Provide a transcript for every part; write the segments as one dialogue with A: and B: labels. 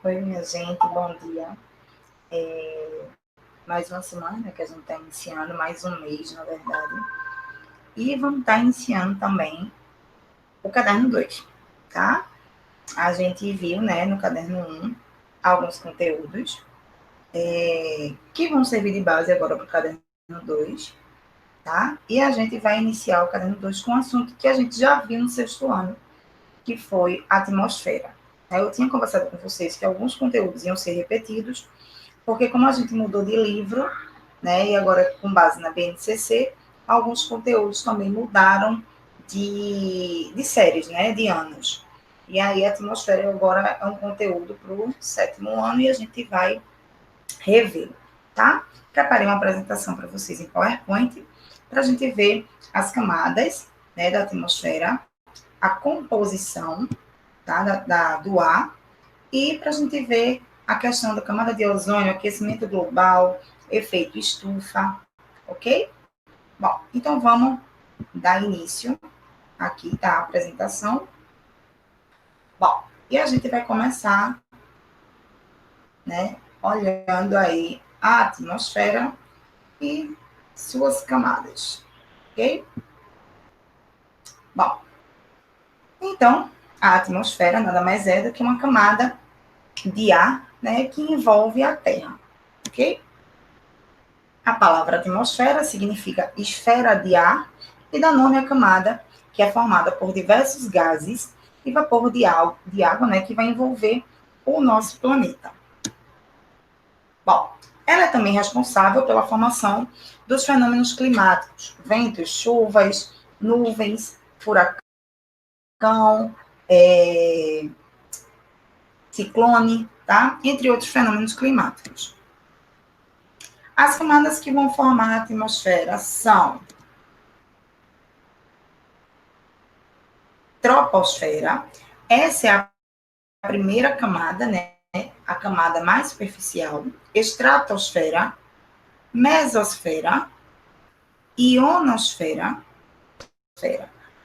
A: Oi, minha gente, bom dia. Mais uma semana que a gente está iniciando, mais um mês, na verdade. E vamos estar iniciando também o caderno 2, tá? A gente viu, né, no caderno 1, alguns conteúdos que vão servir de base agora para o caderno 2, tá? E a gente vai iniciar o caderno 2 com um assunto que a gente já viu no sexto ano, que foi a atmosfera. Eu tinha conversado com vocês que alguns conteúdos iam ser repetidos, porque como a gente mudou de livro, né, e agora com base na BNCC, alguns conteúdos também mudaram de séries, né, de anos. E aí a atmosfera agora é um conteúdo para o sétimo ano e a gente vai revê-lo, tá? Preparei uma apresentação para vocês em PowerPoint, para a gente ver as camadas, né, da atmosfera, a composição, tá, do ar, e para a gente ver a questão da camada de ozônio, aquecimento global, efeito estufa, ok? Bom, então vamos dar início aqui, tá? A apresentação. Bom, e a gente vai começar, né, olhando aí a atmosfera e suas camadas, ok? Bom, então, a atmosfera nada mais é do que uma camada de ar, né, que envolve a Terra, ok? A palavra atmosfera significa esfera de ar e dá nome à camada que é formada por diversos gases e vapor de água, né, que vai envolver o nosso planeta. Bom, ela é também responsável pela formação dos fenômenos climáticos, ventos, chuvas, nuvens, furacão, é, ciclone, tá? Entre outros fenômenos climáticos. As camadas que vão formar a atmosfera são troposfera. Essa é a primeira camada, né? A camada mais superficial. Estratosfera, mesosfera, ionosfera.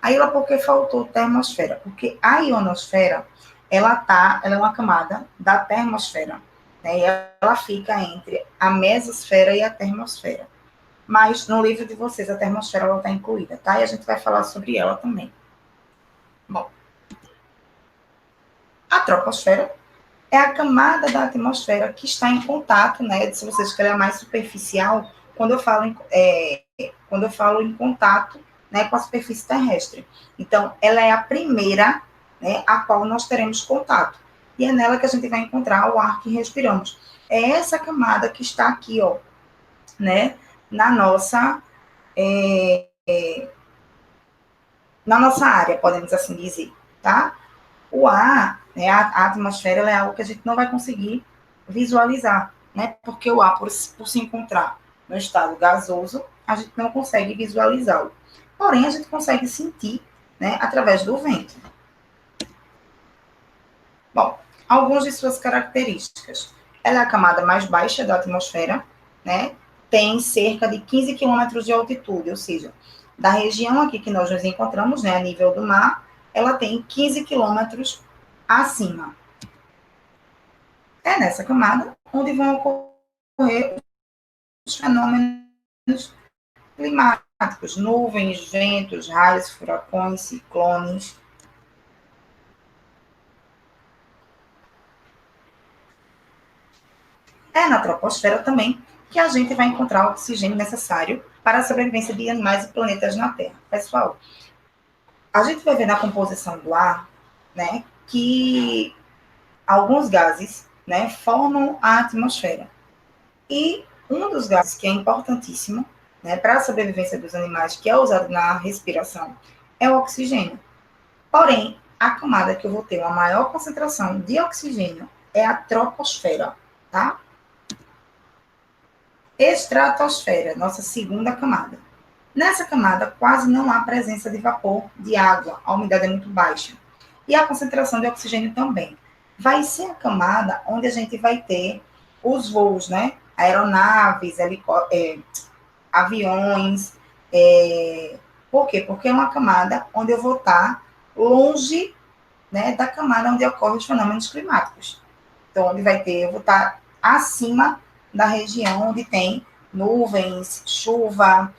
A: Aí ela por que faltou termosfera? Porque a ionosfera, ela é uma camada da termosfera, né? E ela fica entre a mesosfera e a termosfera. Mas no livro de vocês, a termosfera ela está incluída, tá? E a gente vai falar sobre ela também. Bom, a troposfera é a camada da atmosfera que está em contato, né? Se vocês querem a mais superficial, quando eu falo em contato, né, com a superfície terrestre. Então, ela é a primeira, né, a qual nós teremos contato. E é nela que a gente vai encontrar o ar que respiramos. É essa camada que está aqui, ó, né, na nossa é, na nossa área, podemos assim dizer, tá? O ar, né, a atmosfera, ela é algo que a gente não vai conseguir visualizar, né? Porque o ar, por se encontrar no estado gasoso, a gente não consegue visualizá-lo. Porém, a gente consegue sentir, né, através do vento. Bom, algumas de suas características. Ela é a camada mais baixa da atmosfera, né? Tem cerca de 15 quilômetros de altitude, ou seja, da região aqui que nós nos encontramos, né, a nível do mar, ela tem 15 quilômetros acima. É nessa camada onde vão ocorrer os fenômenos climáticos, nuvens, ventos, raios, furacões, ciclones. É na troposfera também que a gente vai encontrar o oxigênio necessário para a sobrevivência de animais e planetas na Terra. Pessoal, a gente vai ver na composição do ar, né, que alguns gases, né, formam a atmosfera. E um dos gases que é importantíssimo, né, para a sobrevivência dos animais, que é usado na respiração, é o oxigênio. Porém, a camada que eu vou ter uma maior concentração de oxigênio é a troposfera, tá? Estratosfera, nossa segunda camada. Nessa camada, quase não há presença de vapor de água, a umidade é muito baixa. E a concentração de oxigênio também. Vai ser a camada onde a gente vai ter os voos, né? Aeronaves, aviões. Por quê? Porque é uma camada onde eu vou estar longe, né, da camada onde ocorrem os fenômenos climáticos. Então, onde vai ter, eu vou estar acima da região onde tem nuvens, chuva,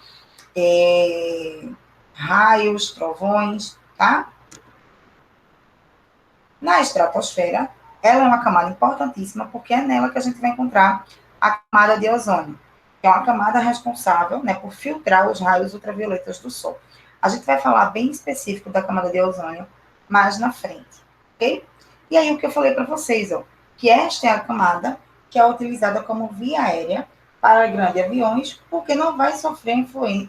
A: raios, trovões, tá? Na estratosfera, ela é uma camada importantíssima, porque é nela que a gente vai encontrar a camada de ozônio, que é uma camada responsável, né, por filtrar os raios ultravioletas do Sol. A gente vai falar bem específico da camada de ozônio mais na frente, ok? E aí, o que eu falei para vocês, ó, que esta é a camada que é utilizada como via aérea para grandes aviões, porque não vai sofrer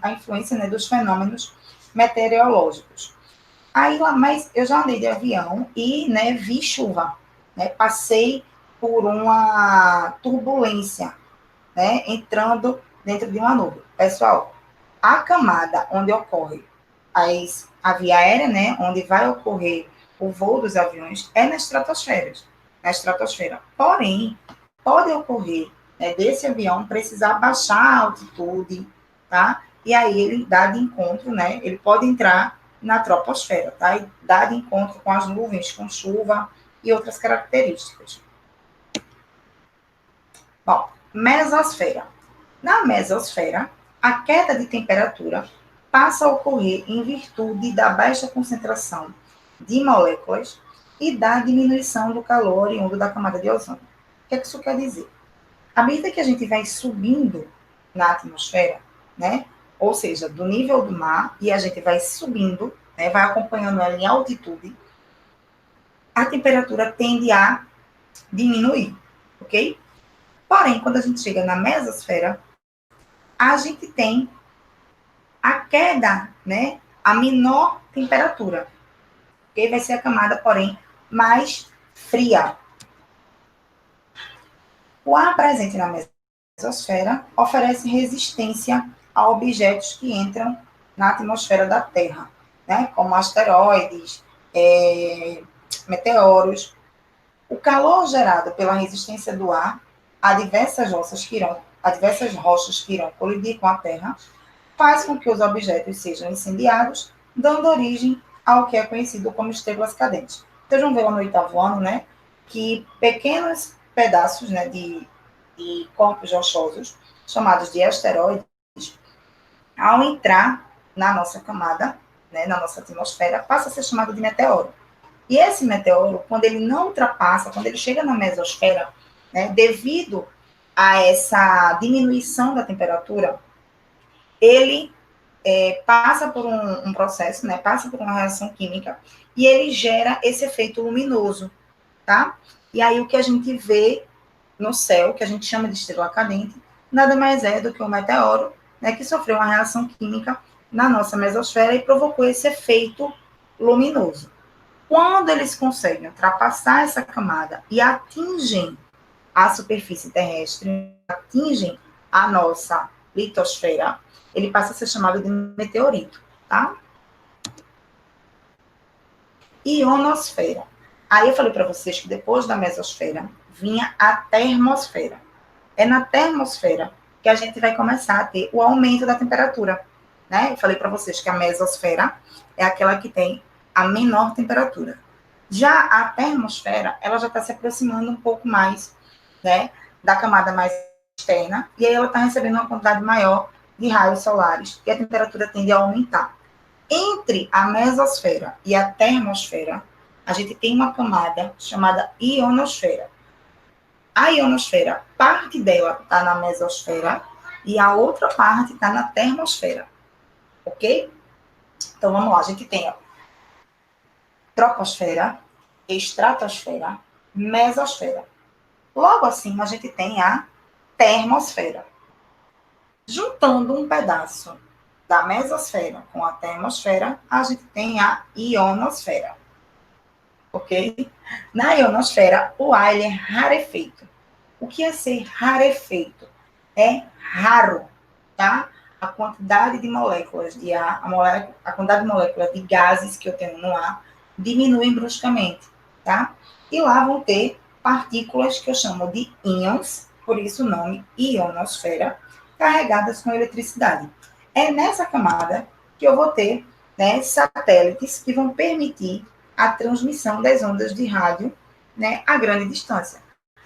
A: a influência, né, dos fenômenos meteorológicos. Aí lá, mas eu já andei de avião e, né, vi chuva, né? Passei por uma turbulência, né, entrando dentro de uma nuvem. Pessoal, a camada onde ocorre a via aérea, né, onde vai ocorrer o voo dos aviões, é na estratosfera. Na estratosfera. Porém, pode ocorrer, né, desse avião precisar baixar a altitude, tá? E aí ele dá de encontro, né? Ele pode entrar na troposfera, tá? E dá de encontro com as nuvens, com chuva e outras características. Bom, mesosfera. Na mesosfera, a queda de temperatura passa a ocorrer em virtude da baixa concentração de moléculas e da diminuição do calor oriundo da camada de ozônio. O que é que isso quer dizer? À medida que a gente vai subindo na atmosfera, né, ou seja, do nível do mar, e a gente vai subindo, né, vai acompanhando ela em altitude, a temperatura tende a diminuir, ok? Porém, quando a gente chega na mesosfera, a gente tem a queda, né, a menor temperatura, ok? Vai ser a camada, porém, mais fria. O ar presente na mesosfera oferece resistência a objetos que entram na atmosfera da Terra, né, como asteroides, meteoros. O calor gerado pela resistência do ar a diversas rochas que irão colidir com a Terra faz com que os objetos sejam incendiados, dando origem ao que é conhecido como estrelas cadentes. Vocês vão ver lá no oitavo ano, né, que pequenos pedaços, né, de corpos rochosos, chamados de asteroides, ao entrar na nossa camada, né, na nossa atmosfera, passa a ser chamado de meteoro. E esse meteoro, quando ele não ultrapassa, quando ele chega na mesosfera, né, devido a essa diminuição da temperatura, ele passa por um processo, né, passa por uma reação química, e ele gera esse efeito luminoso, tá? E aí o que a gente vê no céu, que a gente chama de estrela cadente, nada mais é do que um meteoro, né, que sofreu uma reação química na nossa mesosfera e provocou esse efeito luminoso. Quando eles conseguem ultrapassar essa camada e atingem a superfície terrestre, atingem a nossa litosfera, ele passa a ser chamado de meteorito, tá? Ionosfera. Aí eu falei para vocês que depois da mesosfera vinha a termosfera. É na termosfera que a gente vai começar a ter o aumento da temperatura, né? Eu falei para vocês que a mesosfera é aquela que tem a menor temperatura. Já a termosfera, ela já está se aproximando um pouco mais, né, da camada mais externa, e aí ela está recebendo uma quantidade maior de raios solares, e a temperatura tende a aumentar. Entre a mesosfera e a termosfera, a gente tem uma camada chamada ionosfera. A ionosfera, parte dela está na mesosfera e a outra parte está na termosfera, ok? Então, vamos lá, a gente tem a troposfera, estratosfera, mesosfera. Logo acima, a gente tem a termosfera. Juntando um pedaço da mesosfera com a termosfera, a gente tem a ionosfera, ok? Na ionosfera, o ar ele é rarefeito. O que é ser rarefeito? É raro, tá? A quantidade de moléculas de ar, a quantidade de moléculas de gases que eu tenho no ar diminui bruscamente, tá? E lá vão ter partículas que eu chamo de íons, por isso o nome ionosfera, carregadas com eletricidade. É nessa camada que eu vou ter, né, satélites que vão permitir a transmissão das ondas de rádio, né, a grande distância.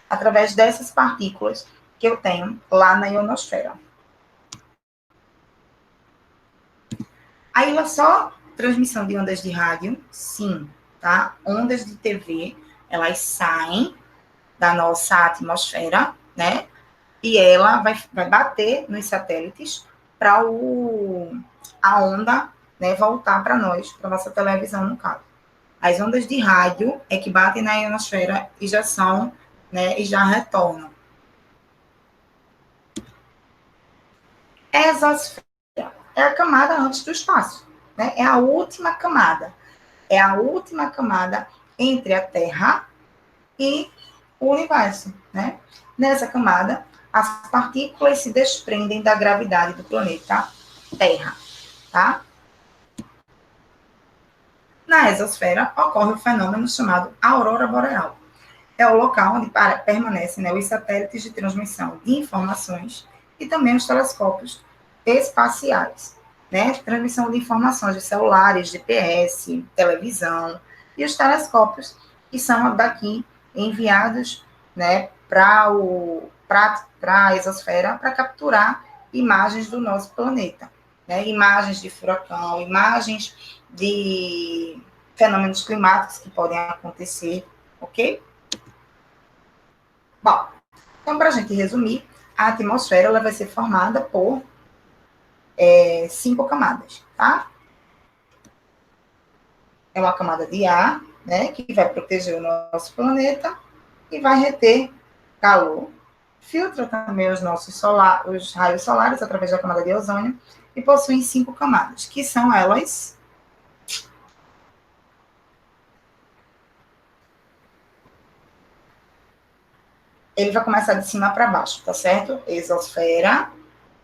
A: através dessas partículas que eu tenho lá na ionosfera. Aí é só transmissão de ondas de rádio? Sim, tá? Ondas de TV, elas saem da nossa atmosfera, né? E ela vai bater nos satélites para a onda, né, voltar para nós, para nossa televisão, no caso. As ondas de rádio é que batem na ionosfera e já são, né, e já retornam. Exosfera é a camada antes do espaço, né? É a última camada. É a última camada entre a Terra e o universo, né? Nessa camada, as partículas se desprendem da gravidade do planeta Terra, tá? Na exosfera ocorre o fenômeno chamado aurora boreal. É o local onde permanecem, né, os satélites de transmissão de informações e também os telescópios espaciais, né? Transmissão de informações de celulares, GPS, televisão e os telescópios que são daqui enviados, né, para a exosfera para capturar imagens do nosso planeta, né? Imagens de furacão, imagens de fenômenos climáticos que podem acontecer, ok? Bom, então, para a gente resumir, a atmosfera ela vai ser formada por 5 camadas, tá? É uma camada de ar, né, que vai proteger o nosso planeta e vai reter calor. Filtra também os raios solares através da camada de ozônio e possui 5 camadas, que são elas. Ele vai começar de cima para baixo, tá certo? Exosfera,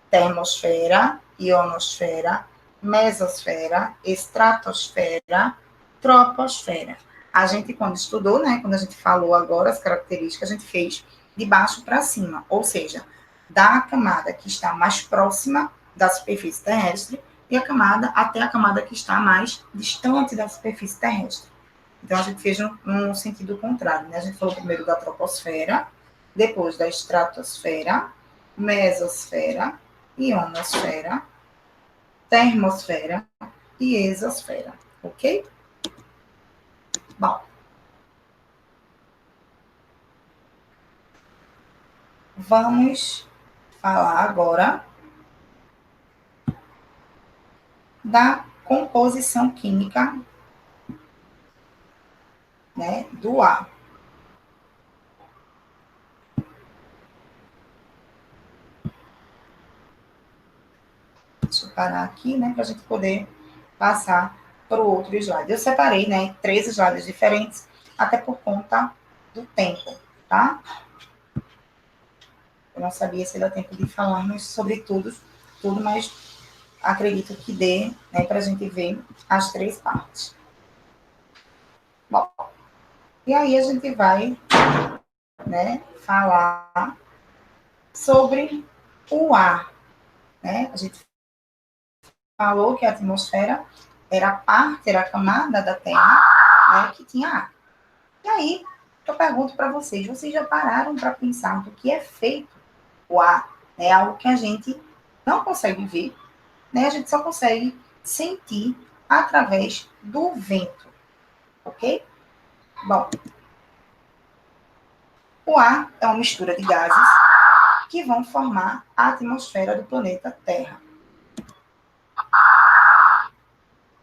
A: termosfera, ionosfera, mesosfera, estratosfera, troposfera. A gente, quando estudou, né, quando a gente falou agora as características, a gente fez de baixo para cima, ou seja, da camada que está mais próxima da superfície terrestre e a camada até a camada que está mais distante da superfície terrestre. Então, a gente fez num sentido contrário, né? A gente falou primeiro da troposfera, depois da estratosfera, mesosfera, ionosfera, termosfera e exosfera, ok? Bom, vamos falar agora da composição química, né, do ar. Deixa eu parar aqui, né, para a gente poder passar para o outro slide. Eu separei, né, 3 slides diferentes, até por conta do tempo, tá? Eu não sabia se dá tempo de falarmos sobre tudo, mas acredito que dê, né, para a gente ver as 3 partes. Bom, e aí a gente vai, né, falar sobre o ar, né? A gente falou que a atmosfera era a camada da Terra, né, que tinha ar. E aí, eu pergunto para vocês já pararam para pensar do que é feito o ar? É algo que a gente não consegue ver, né? A gente só consegue sentir através do vento, ok? Bom, o ar é uma mistura de gases que vão formar a atmosfera do planeta Terra.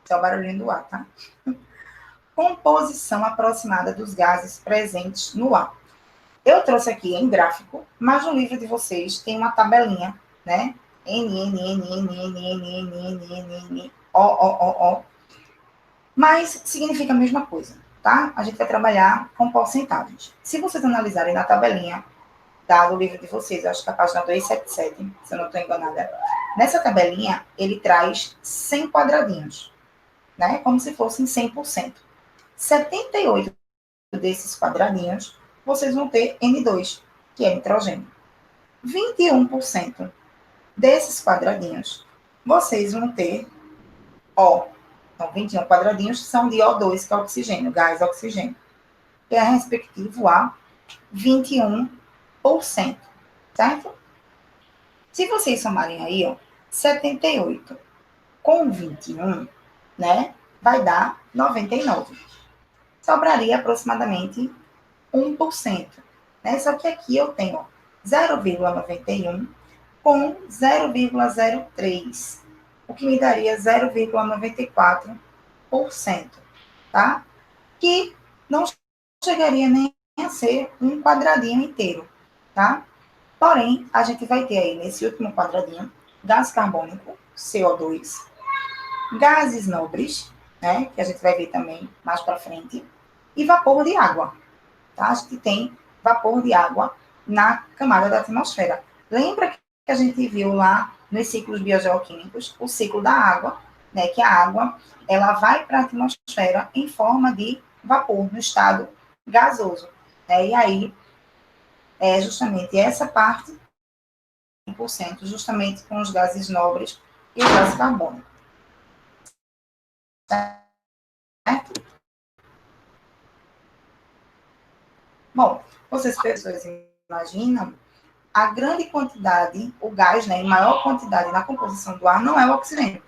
A: Esse é o barulhinho do ar, tá? Composição aproximada dos gases presentes no ar. Eu trouxe aqui em gráfico, mas no livro de vocês tem uma tabelinha, né? N, N, N, N, N, N, N, N, N, N, O, O, O, O. Mas significa a mesma coisa, tá? A gente vai trabalhar com porcentagens. Se vocês analisarem na tabelinha do livro de vocês, acho que é a página 277, se eu não estou enganada. Nessa tabelinha, ele traz 100 quadradinhos, né? Como se fossem 100%. 78 desses quadradinhos, vocês vão ter N2, que é nitrogênio. 21% desses quadradinhos, vocês vão ter O. Então, 21 quadradinhos são de O2, que é oxigênio, gás oxigênio. Que é respectivo a 21%, certo? Se vocês somarem aí, ó, 78 com 21, né, vai dar 99. Sobraria aproximadamente 1%, né? Só que aqui eu tenho 0,91 com 0,03, o que me daria 0,94%, tá? Que não chegaria nem a ser um quadradinho inteiro, tá? Porém, a gente vai ter aí nesse último quadradinho gás carbônico, CO2, gases nobres, né, que a gente vai ver também mais para frente, e vapor de água, tá? A gente tem vapor de água na camada da atmosfera. Lembra que a gente viu lá nos ciclos biogeoquímicos o ciclo da água, né, que a água ela vai para a atmosfera em forma de vapor, no estado gasoso, né? E aí é justamente essa parte, 1%, justamente com os gases nobres e o gás carbônico. Certo? Bom, vocês pessoas imaginam a grande quantidade, o gás, né, em maior quantidade na composição do ar não é o oxigênio,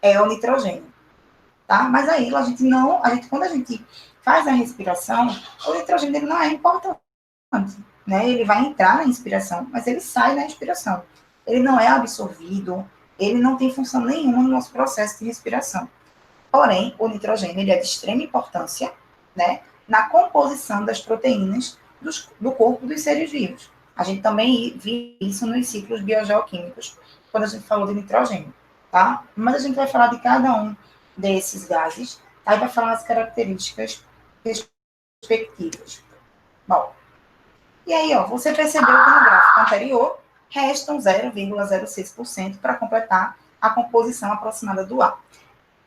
A: é o nitrogênio, tá? Mas aí quando a gente faz a respiração, o nitrogênio ele não é importante, né? Ele vai entrar na inspiração, mas ele sai na expiração. Ele não é absorvido, ele não tem função nenhuma no nosso processo de respiração. Porém, o nitrogênio ele é de extrema importância, né, na composição das proteínas do corpo dos seres vivos. A gente também viu isso nos ciclos biogeoquímicos, quando a gente falou de nitrogênio, tá? Mas a gente vai falar de cada um desses gases, aí vai falar as características respectivas. Bom, e aí, ó, você percebeu que no gráfico anterior restam 0,06% para completar a composição aproximada do ar.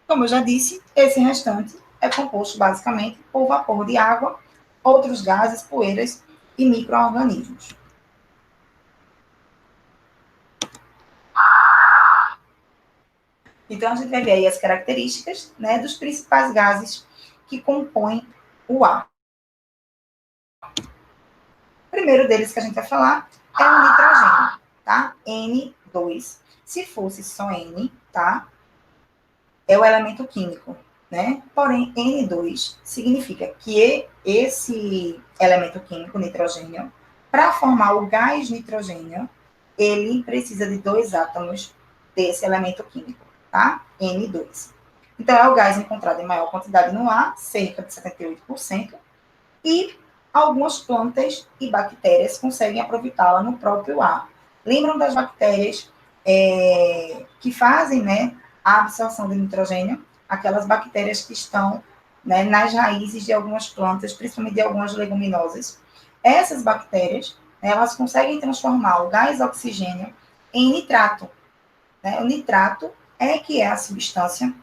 A: Como eu já disse, esse restante é composto basicamente por vapor de água, outros gases, poeiras e micro-organismos. Então, a gente vai ver aí as características, né, dos principais gases que compõem o ar. O primeiro deles que a gente vai falar é o nitrogênio, tá? N2. Se fosse só N, tá? É o elemento químico, né? Porém, N2 significa que esse elemento químico, nitrogênio, para formar o gás nitrogênio, ele precisa de 2 átomos desse elemento químico, tá? N2. Então, é o gás encontrado em maior quantidade no ar, cerca de 78%, e algumas plantas e bactérias conseguem aproveitá-la no próprio ar. Lembram das bactérias que fazem, né, a absorção de nitrogênio? Aquelas bactérias que estão, né, nas raízes de algumas plantas, principalmente de algumas leguminosas. Essas bactérias, né, elas conseguem transformar o gás oxigênio em nitrato. Né? O nitrato é que é a substância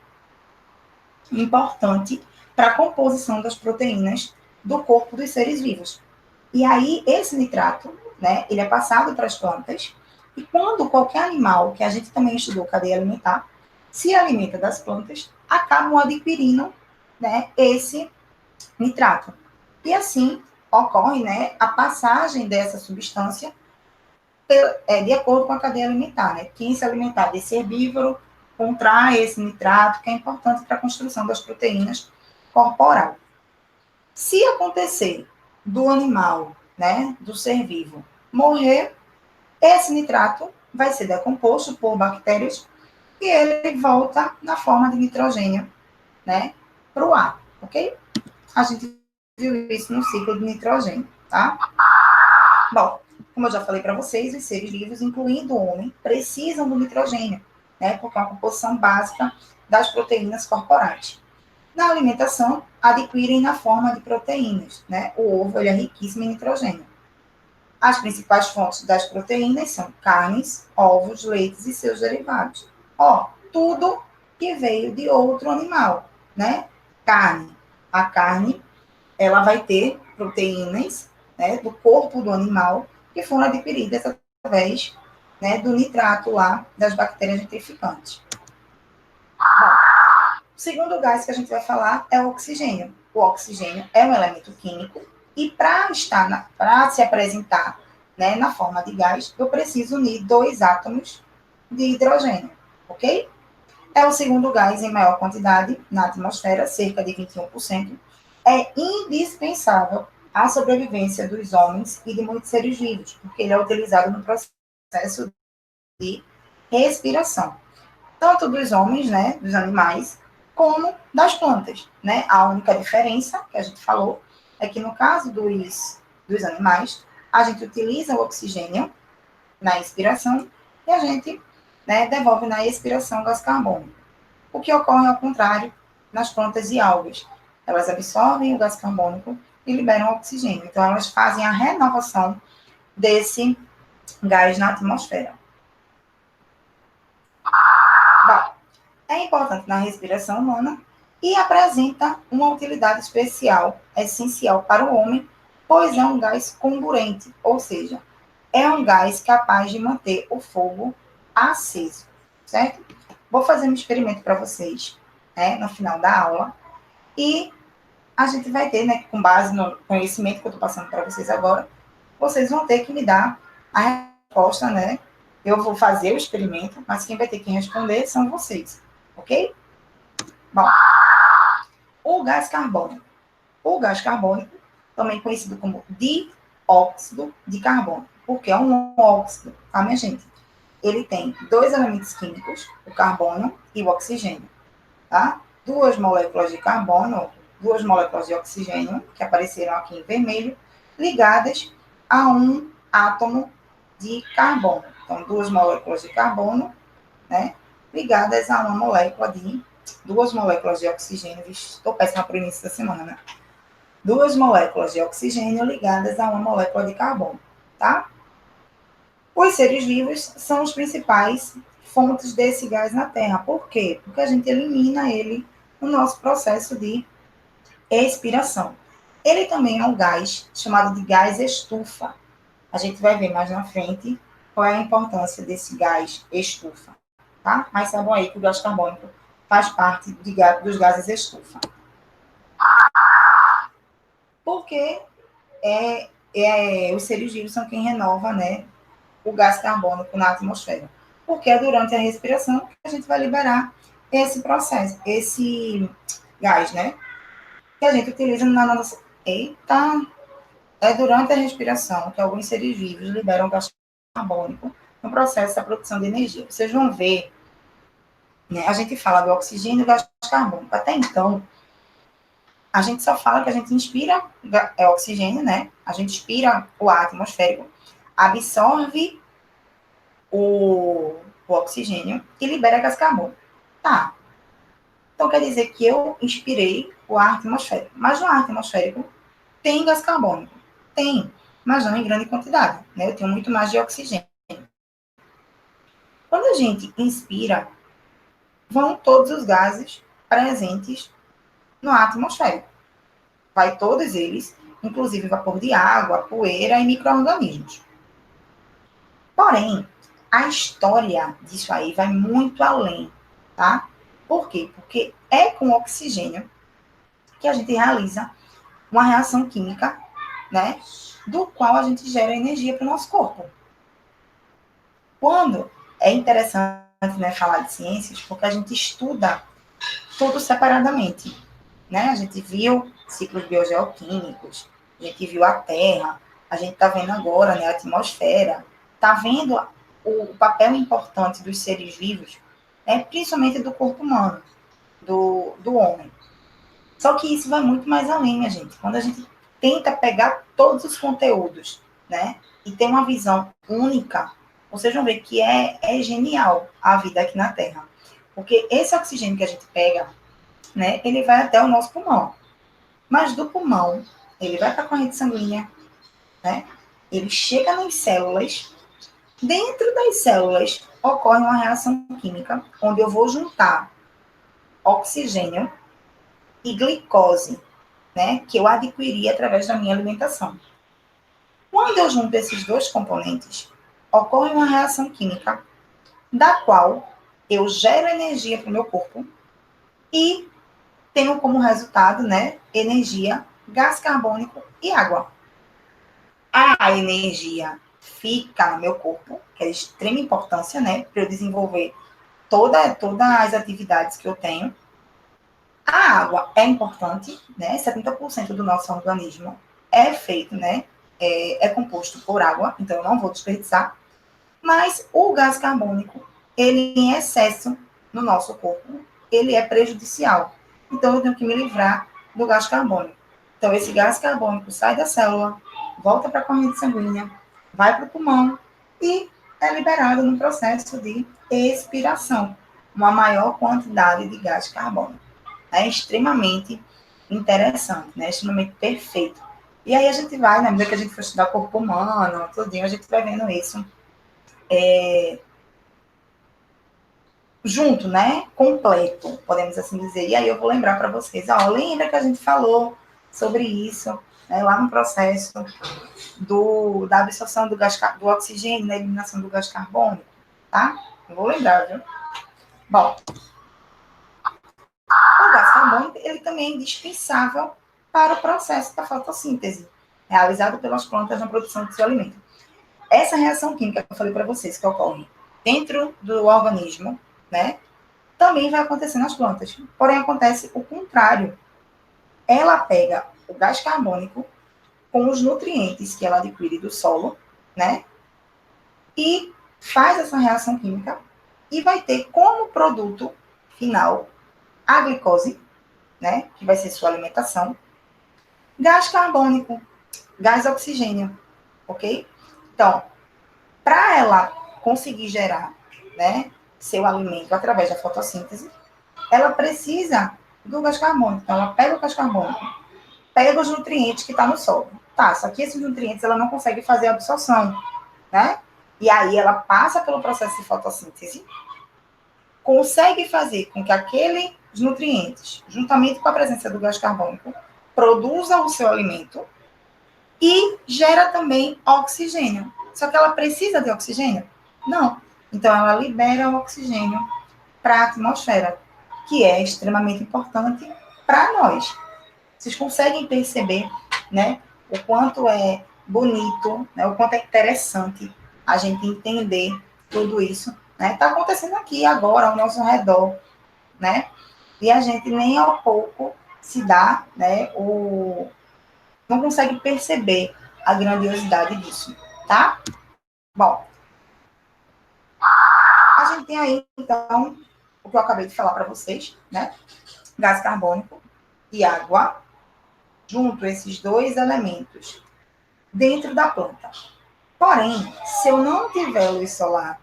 A: importante para a composição das proteínas do corpo dos seres vivos. E aí, esse nitrato, né, ele é passado para as plantas, e quando qualquer animal, que a gente também estudou cadeia alimentar, se alimenta das plantas, acabam adquirindo, né, esse nitrato. E assim ocorre, né, a passagem dessa substância de acordo com a cadeia alimentar. Né? Quem se alimentar desse herbívoro contrai esse nitrato, que é importante para a construção das proteínas corporal. Se acontecer do animal, né, do ser vivo, morrer, esse nitrato vai ser decomposto por bactérias e ele volta na forma de nitrogênio, né, para o ar, ok? A gente viu isso no ciclo de nitrogênio, tá? Bom, como eu já falei para vocês, os seres vivos, incluindo o homem, precisam do nitrogênio, né, porque é uma composição básica das proteínas corporais. Na alimentação, adquirem na forma de proteínas, né? O ovo ele é riquíssimo em nitrogênio. As principais fontes das proteínas são carnes, ovos, leites e seus derivados. Ó, tudo que veio de outro animal, né? Carne. A carne, ela vai ter proteínas, né, do corpo do animal que foram adquiridas através, né, do nitrato lá das bactérias nitrificantes. Bom, o segundo gás que a gente vai falar é o oxigênio. O oxigênio é um elemento químico E para se apresentar, né, na forma de gás, eu preciso unir 2 átomos de hidrogênio, ok? É o segundo gás em maior quantidade na atmosfera, cerca de 21%. É indispensável à sobrevivência dos homens e de muitos seres vivos, porque ele é utilizado no processo de respiração, tanto dos homens, né, dos animais, como das plantas, né? A única diferença que a gente falou é que no caso dos animais, a gente utiliza o oxigênio na expiração e a gente, né, devolve na expiração o gás carbônico. O que ocorre ao contrário nas plantas e algas. Elas absorvem o gás carbônico e liberam o oxigênio. Então, elas fazem a renovação desse gás na atmosfera. Bom, é importante na respiração humana e apresenta uma utilidade especial, essencial para o homem, pois é um gás comburente, ou seja, é um gás capaz de manter o fogo aceso, certo? Vou fazer um experimento para vocês, né, no final da aula, e a gente vai ter, né, com base no conhecimento que eu estou passando para vocês agora, vocês vão ter que me dar a resposta, né? Eu vou fazer o experimento, mas quem vai ter que responder são vocês, ok? Bom, o gás carbônico. O gás carbônico, também conhecido como dióxido de carbono, porque é um óxido, tá, minha gente? Ele tem 2 elementos químicos, o carbono e o oxigênio, tá? 2 moléculas de carbono, 2 moléculas de oxigênio, que apareceram aqui em vermelho, ligadas a um átomo de carbono. Então, 2 moléculas de carbono, né, ligadas a uma molécula de 2 moléculas de oxigênio. Estou péssima para o início da semana, né? 2 moléculas de oxigênio ligadas a uma molécula de carbono, tá? Os seres vivos são os principais fontes desse gás na Terra. Por quê? Porque a gente elimina ele no nosso processo de expiração. Ele também é um gás chamado de gás estufa. A gente vai ver mais na frente qual é a importância desse gás estufa, tá? Mas saibam aí que o gás carbônico faz parte dos gases estufa. Porque os seres vivos são quem renova, né, o gás carbônico na atmosfera. Porque é durante a respiração que a gente vai liberar esse processo, esse gás, né? Que a gente utiliza na nossa. Eita! É durante a respiração que alguns seres vivos liberam gás carbônico no processo da produção de energia. Vocês vão ver, né? A gente fala do oxigênio e do gás carbônico. Até então, a gente só fala que a gente inspira oxigênio, né? A gente inspira o ar atmosférico, absorve o oxigênio e libera gás carbônico. Tá. Então quer dizer que eu inspirei o ar atmosférico. Mas no ar atmosférico tem gás carbônico. Tem, mas não em grande quantidade. Né? Eu tenho muito mais de oxigênio. Quando a gente inspira, vão todos os gases presentes no ar atmosférico. Vai todos eles, inclusive vapor de água, poeira e micro-organismos. Porém, a história disso aí vai muito além, tá? Por quê? Porque é com oxigênio que a gente realiza uma reação química, né? Do qual a gente gera energia para o nosso corpo. Quando é interessante, né, falar de ciências, porque a gente estuda tudo separadamente, né? A gente viu ciclos biogeoquímicos, a gente viu a Terra, a gente está vendo agora, né, a atmosfera, está vendo o papel importante dos seres vivos, né, principalmente do corpo humano, do homem. Só que isso vai muito mais além, minha gente. Quando a gente tenta pegar todos os conteúdos, né, e ter uma visão única, vocês vão ver que é genial a vida aqui na Terra. Porque esse oxigênio que a gente pega, né, ele vai até o nosso pulmão. Mas do pulmão, ele vai para a corrente sanguínea, né? Ele chega nas células. Dentro das células ocorre uma reação química, onde eu vou juntar oxigênio e glicose, né? Que eu adquiri através da minha alimentação. Quando eu junto esses dois componentes, ocorre uma reação química, da qual eu gero energia para o meu corpo e tenho como resultado, né, energia gás carbônico e água. A energia fica no meu corpo, que é de extrema importância, né, para eu desenvolver todas as atividades que eu tenho. A água é importante, né, 70% do nosso organismo é feito, né, é composto por água, então eu não vou desperdiçar. Mas o gás carbônico, ele em excesso no nosso corpo, ele é prejudicial. Então eu tenho que me livrar do gás carbônico. Então esse gás carbônico sai da célula, volta para a corrente sanguínea, vai para o pulmão e é liberado no processo de expiração, uma maior quantidade de gás carbônico. É extremamente interessante, né? Extremamente perfeito. E aí a gente vai, na medida que a gente for estudar corpo humano, tudinho, a gente vai vendo isso junto, né? Completo, podemos assim dizer. E aí eu vou lembrar para vocês, ó, lembra que a gente falou sobre isso, né, lá no processo da absorção do oxigênio, da eliminação do gás carbônico, tá? Eu vou lembrar, viu? Bom, o gás carbônico, ele também é indispensável para o processo da fotossíntese, realizado pelas plantas na produção do seu alimento. Essa reação química que eu falei para vocês, que ocorre dentro do organismo, né, também vai acontecer nas plantas. Porém, acontece o contrário. Ela pega o gás carbônico com os nutrientes que ela adquire do solo, né, e faz essa reação química e vai ter como produto final a glicose, né, que vai ser sua alimentação, gás carbônico, gás oxigênio, ok? Então, para ela conseguir gerar, né, seu alimento através da fotossíntese, ela precisa do gás carbônico. Então, ela pega o gás carbônico, pega os nutrientes que está no solo. Tá, só que esses nutrientes ela não consegue fazer a absorção, né? E aí ela passa pelo processo de fotossíntese, consegue fazer com que aqueles nutrientes, juntamente com a presença do gás carbônico, produza o seu alimento e gera também oxigênio. Só que ela precisa de oxigênio? Não. Então, ela libera o oxigênio para a atmosfera, que é extremamente importante para nós. Vocês conseguem perceber, né, o quanto é bonito, né, o quanto é interessante a gente entender tudo isso, né? Está acontecendo aqui agora ao nosso redor, né? E a gente nem ao pouco se dá, né, não consegue perceber a grandiosidade disso, tá? Bom, a gente tem aí, então, o que eu acabei de falar para vocês, né? Gás carbônico e água, junto esses dois elementos dentro da planta. Porém, se eu não tiver luz solar,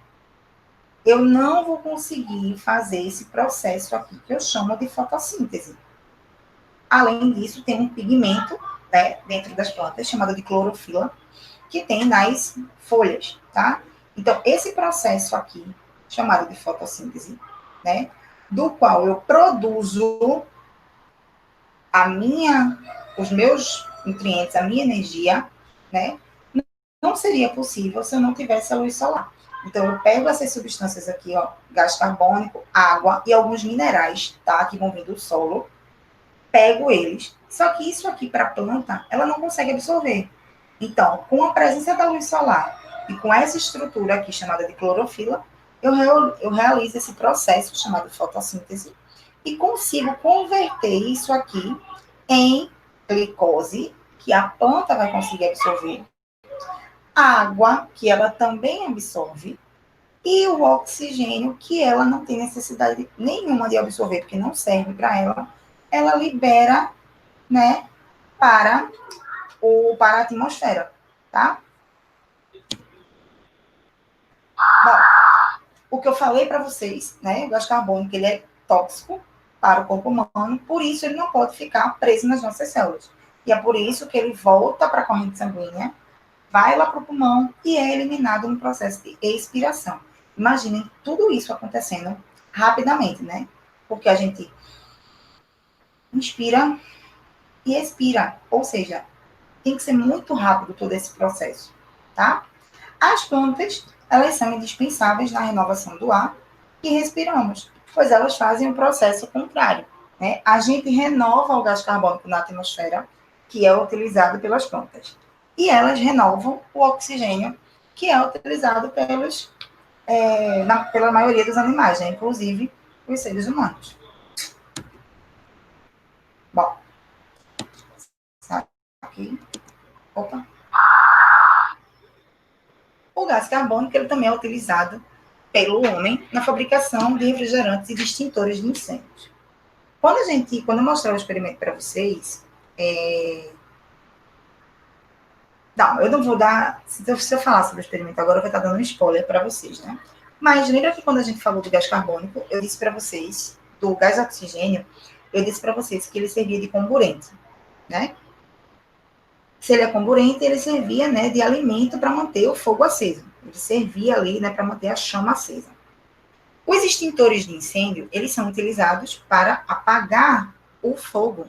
A: eu não vou conseguir fazer esse processo aqui que eu chamo de fotossíntese. Além disso, tem um pigmento, né, dentro das plantas chamado de clorofila, que tem nas folhas, tá? Então, esse processo aqui, chamado de fotossíntese, né, do qual eu produzo os meus nutrientes, a minha energia, né, não seria possível se eu não tivesse a luz solar. Então, eu pego essas substâncias aqui, ó, gás carbônico, água e alguns minerais, tá, que vão vir do solo, pego eles. Só que isso aqui, para a planta, ela não consegue absorver. Então, com a presença da luz solar e com essa estrutura aqui chamada de clorofila, eu realizo esse processo chamado fotossíntese e consigo converter isso aqui em glicose, que a planta vai conseguir absorver, água, que ela também absorve, e o oxigênio, que ela não tem necessidade nenhuma de absorver, porque não serve para ela libera, né, para a atmosfera, tá? Bom, o que eu falei para vocês, né, o gás carbônico, ele é tóxico para o corpo humano, por isso ele não pode ficar preso nas nossas células. E é por isso que ele volta para a corrente sanguínea, vai lá para o pulmão e é eliminado no processo de expiração. Imaginem tudo isso acontecendo rapidamente, né? Porque a gente inspira e expira, ou seja, tem que ser muito rápido todo esse processo, tá? As plantas, elas são indispensáveis na renovação do ar que respiramos, pois elas fazem o processo contrário, né? A gente renova o gás carbônico na atmosfera que é utilizado pelas plantas. E elas renovam o oxigênio, que é utilizado pela maioria dos animais, né? Inclusive os seres humanos. Bom, aqui. Opa. O gás carbônico ele também é utilizado pelo homem na fabricação de refrigerantes e de extintores de incêndios. Quando eu mostrar o experimento para vocês, não, eu não vou dar. Se eu falar sobre o experimento agora, eu vou estar dando um spoiler para vocês, né? Mas lembra que quando a gente falou do gás carbônico, eu disse para vocês, do gás oxigênio, eu disse para vocês que ele servia de comburente, né? Se ele é comburente, ele servia, né, de alimento para manter o fogo aceso. Ele servia ali, né, para manter a chama acesa. Os extintores de incêndio, eles são utilizados para apagar o fogo.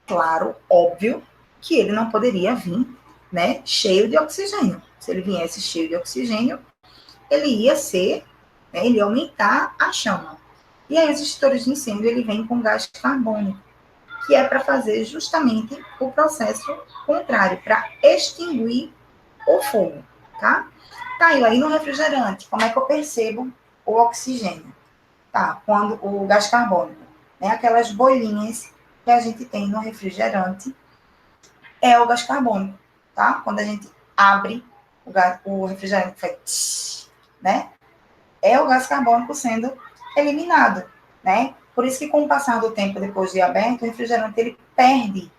A: Claro, óbvio, que ele não poderia vir, né, cheio de oxigênio. Se ele viesse cheio de oxigênio, ele ia ser, né, ele ia aumentar a chama. E aí os extintores de incêndio, ele vem com gás carbônico, que é para fazer justamente o processo contrário, para extinguir o fogo, tá? Tá aí no refrigerante, como é que eu percebo o oxigênio? Tá, quando o gás carbônico, né, aquelas bolinhas que a gente tem no refrigerante, é o gás carbônico, tá? Quando a gente abre o refrigerante, faz, né? É o gás carbônico sendo eliminado, né? Por isso que com o passar do tempo, depois de aberto, o refrigerante ele perde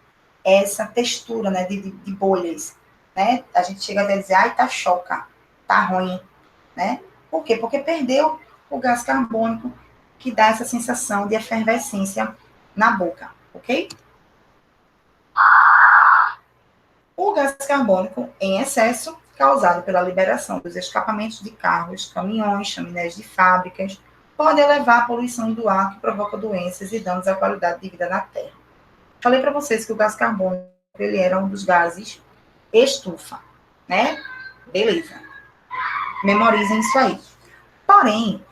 A: essa textura, né, de bolhas, né? A gente chega até a dizer, ai, tá choca, tá ruim, né? Por quê? Porque perdeu o gás carbônico que dá essa sensação de efervescência na boca, ok? O gás carbônico em excesso, causado pela liberação dos escapamentos de carros, caminhões, chaminés de fábricas, pode elevar a poluição do ar que provoca doenças e danos à qualidade de vida na Terra. Falei para vocês que o gás carbônico ele era um dos gases estufa, né? Beleza. Memorizem isso aí. Porém,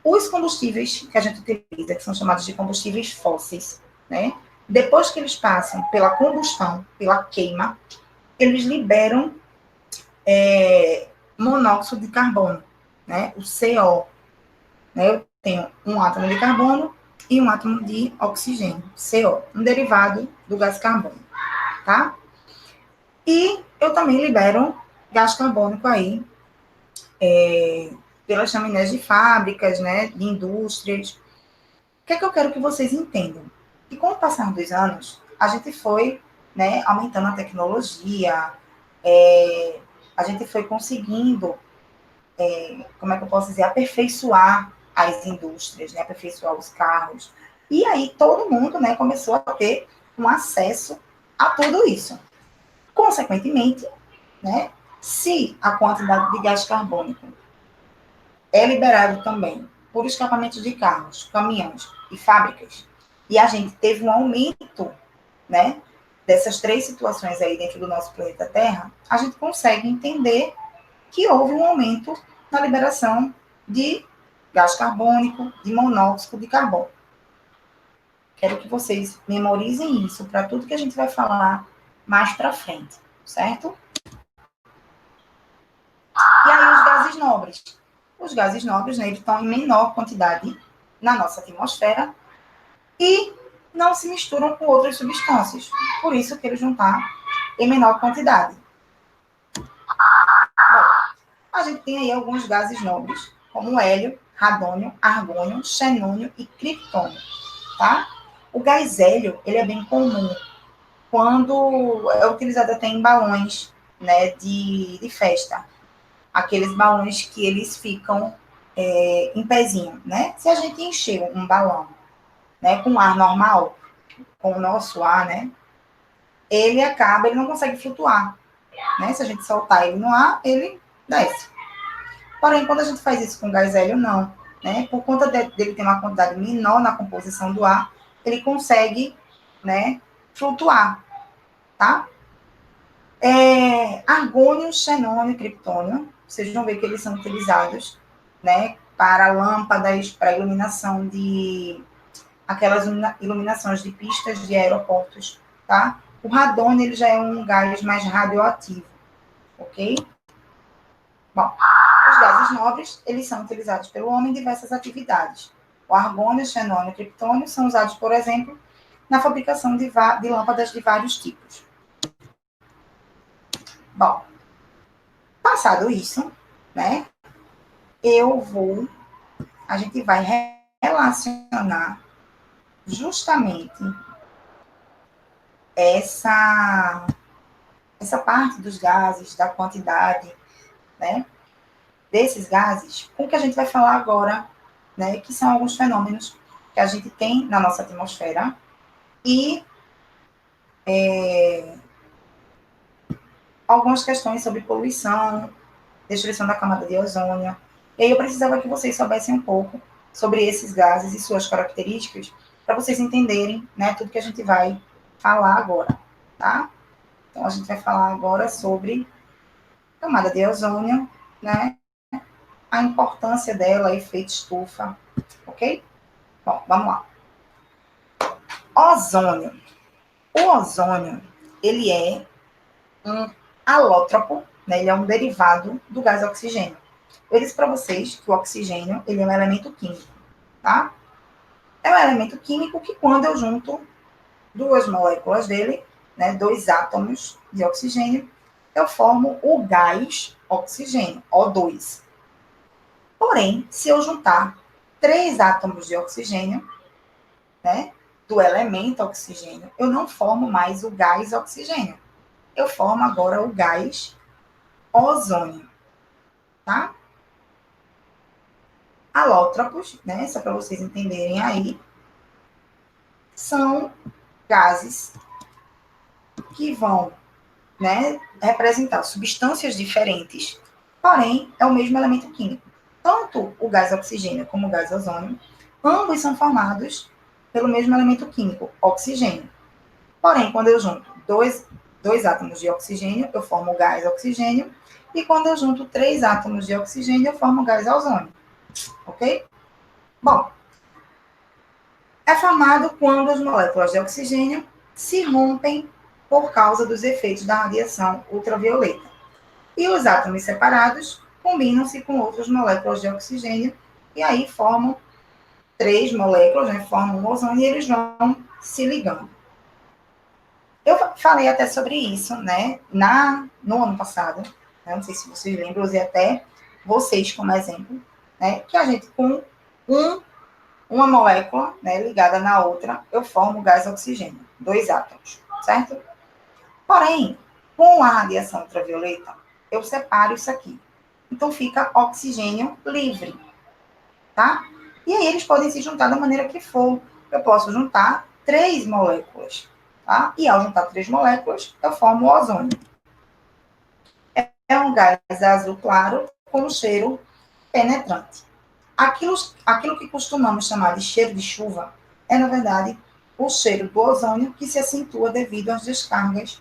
A: os combustíveis que a gente utiliza, que são chamados de combustíveis fósseis, né? Depois que eles passam pela combustão, pela queima, eles liberam monóxido de carbono, né? O CO. Né? Eu tenho um átomo de carbono e um átomo de oxigênio, CO, um derivado do gás carbônico, tá? E eu também libero gás carbônico aí pelas chaminés de fábricas, né, de indústrias. O que é que eu quero que vocês entendam? Que com o passar dos anos, a gente foi, né, aumentando a tecnologia, a gente foi conseguindo, como é que eu posso dizer, aperfeiçoar as indústrias, né, aperfeiçoar os carros. E aí todo mundo, né, começou a ter um acesso a tudo isso. Consequentemente, né, se a quantidade de gás carbônico é liberado também por escapamentos de carros, caminhões e fábricas, e a gente teve um aumento, né, dessas três situações aí dentro do nosso planeta Terra, a gente consegue entender que houve um aumento na liberação de gás carbônico, de monóxido de carbono. Quero que vocês memorizem isso para tudo que a gente vai falar mais para frente, certo? E aí os gases nobres. Os gases nobres, né, eles estão em menor quantidade na nossa atmosfera e não se misturam com outras substâncias. Por isso que eles vão estar em menor quantidade. Bom, a gente tem aí alguns gases nobres, como hélio, radônio, argônio, xenônio e criptônio, tá? O gás hélio, ele é bem comum quando é utilizado até em balões, né, de festa. Aqueles balões que eles ficam em pezinho, né? Se a gente encher um balão, né, com ar normal, com o nosso ar, né, ele não consegue flutuar, né? Se a gente soltar ele no ar, ele desce. Porém, quando a gente faz isso com gás hélio, não, né? Por conta dele ter uma quantidade menor na composição do ar, ele consegue, né, flutuar, tá? Argônio, xenônio e criptônio, vocês vão ver que eles são utilizados, né, para lâmpadas, para iluminação aquelas iluminações de pistas de aeroportos, tá? O radônio, ele já é um gás mais radioativo, ok? Bom, os gases nobres, eles são utilizados pelo homem em diversas atividades. O argônio, o xenônio e o criptônio são usados, por exemplo, na fabricação de lâmpadas de vários tipos. Bom, passado isso, né, a gente vai relacionar justamente essa parte dos gases, da quantidade, né, desses gases, com o que a gente vai falar agora, né, que são alguns fenômenos que a gente tem na nossa atmosfera e algumas questões sobre poluição, destruição da camada de ozônio. E aí eu precisava que vocês soubessem um pouco sobre esses gases e suas características, para vocês entenderem, né, tudo que a gente vai falar agora, tá? Então, a gente vai falar agora sobre camada de ozônio, né, a importância dela, efeito estufa, ok? Bom, vamos lá. Ozônio. O ozônio, ele é um alótropo, né, ele é um derivado do gás oxigênio. Eu disse para vocês que o oxigênio, ele é um elemento químico, tá? É um elemento químico que quando eu junto duas moléculas dele, né, dois átomos de oxigênio, eu formo o gás oxigênio, O2. Porém, se eu juntar três átomos de oxigênio, né, do elemento oxigênio, eu não formo mais o gás oxigênio. Eu formo agora o gás ozônio, tá? Alótropos, né, só para vocês entenderem aí, são gases que vão, né, representar substâncias diferentes, porém é o mesmo elemento químico. Tanto o gás oxigênio como o gás ozônio, ambos são formados pelo mesmo elemento químico, oxigênio. Porém, quando eu junto dois átomos de oxigênio, eu formo o gás oxigênio, e quando eu junto três átomos de oxigênio, eu formo o gás ozônio. Ok? Bom, é formado quando as moléculas de oxigênio se rompem por causa dos efeitos da radiação ultravioleta. E os átomos separados combinam-se com outras moléculas de oxigênio e aí formam três moléculas, né, formam um ozônio e eles vão se ligando. Eu falei até sobre isso, né, no ano passado, né, não sei se vocês lembram, eu usei até vocês como exemplo, né, que a gente com uma molécula, né, ligada na outra, eu formo o gás oxigênio, dois átomos, certo? Porém, com a radiação ultravioleta, eu separo isso aqui. Então, fica oxigênio livre, tá? E aí, eles podem se juntar da maneira que for. Eu posso juntar três moléculas, tá? E ao juntar três moléculas, eu formo o ozônio. É um gás azul claro com um cheiro penetrante. Aquilo que costumamos chamar de cheiro de chuva é, na verdade, o cheiro do ozônio que se acentua devido às descargas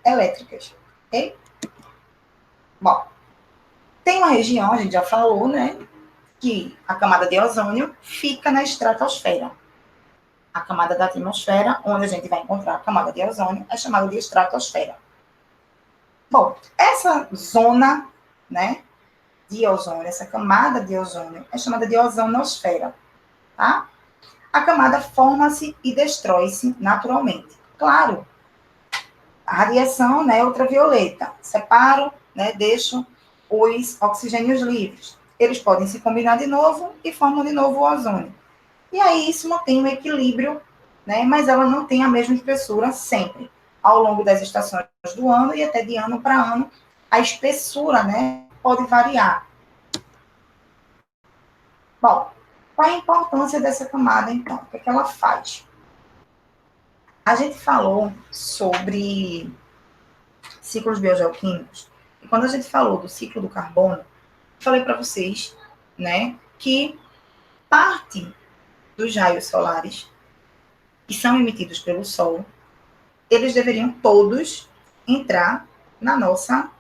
A: elétricas, ok? Bom, tem uma região, a gente já falou, né, que a camada de ozônio fica na estratosfera. A camada da atmosfera, onde a gente vai encontrar a camada de ozônio, é chamada de estratosfera. Bom, essa zona, né, de ozônio, essa camada de ozônio, é chamada de ozonosfera, tá? A camada forma-se e destrói-se naturalmente. Claro, a radiação, né, ultravioleta, separo, né, deixo os oxigênios livres. Eles podem se combinar de novo e formam de novo o ozônio. E aí isso mantém um equilíbrio, né, mas ela não tem a mesma espessura sempre. Ao longo das estações do ano e até de ano para ano, a espessura, né, pode variar. Bom, qual a importância dessa camada, então? O que é que ela faz? A gente falou sobre ciclos biogeoquímicos, e quando a gente falou do ciclo do carbono, eu falei para vocês, né, que parte dos raios solares que são emitidos pelo Sol, eles deveriam todos entrar na nossa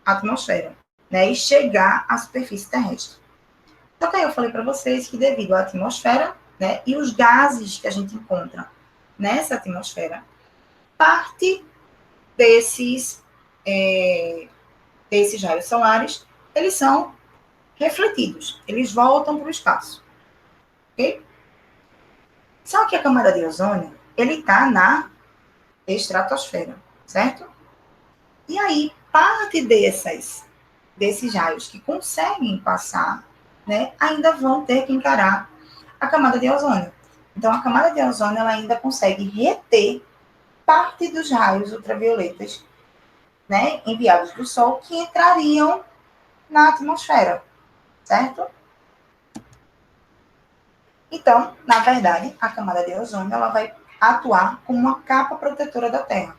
A: atmosfera, né, e chegar à superfície terrestre. Só que aí eu falei para vocês que devido à atmosfera, né, e os gases que a gente encontra nessa atmosfera, parte desses, desses raios solares, eles são refletidos, eles voltam para o espaço, ok? Só que a camada de ozônio, ele está na estratosfera, certo? E aí, parte desses raios que conseguem passar, né, ainda vão ter que encarar a camada de ozônio. Então, a camada de ozônio ela ainda consegue reter parte dos raios ultravioletas, né, enviados do Sol, que entrariam na atmosfera, certo? Então, na verdade, a camada de ozônio ela vai atuar como uma capa protetora da Terra,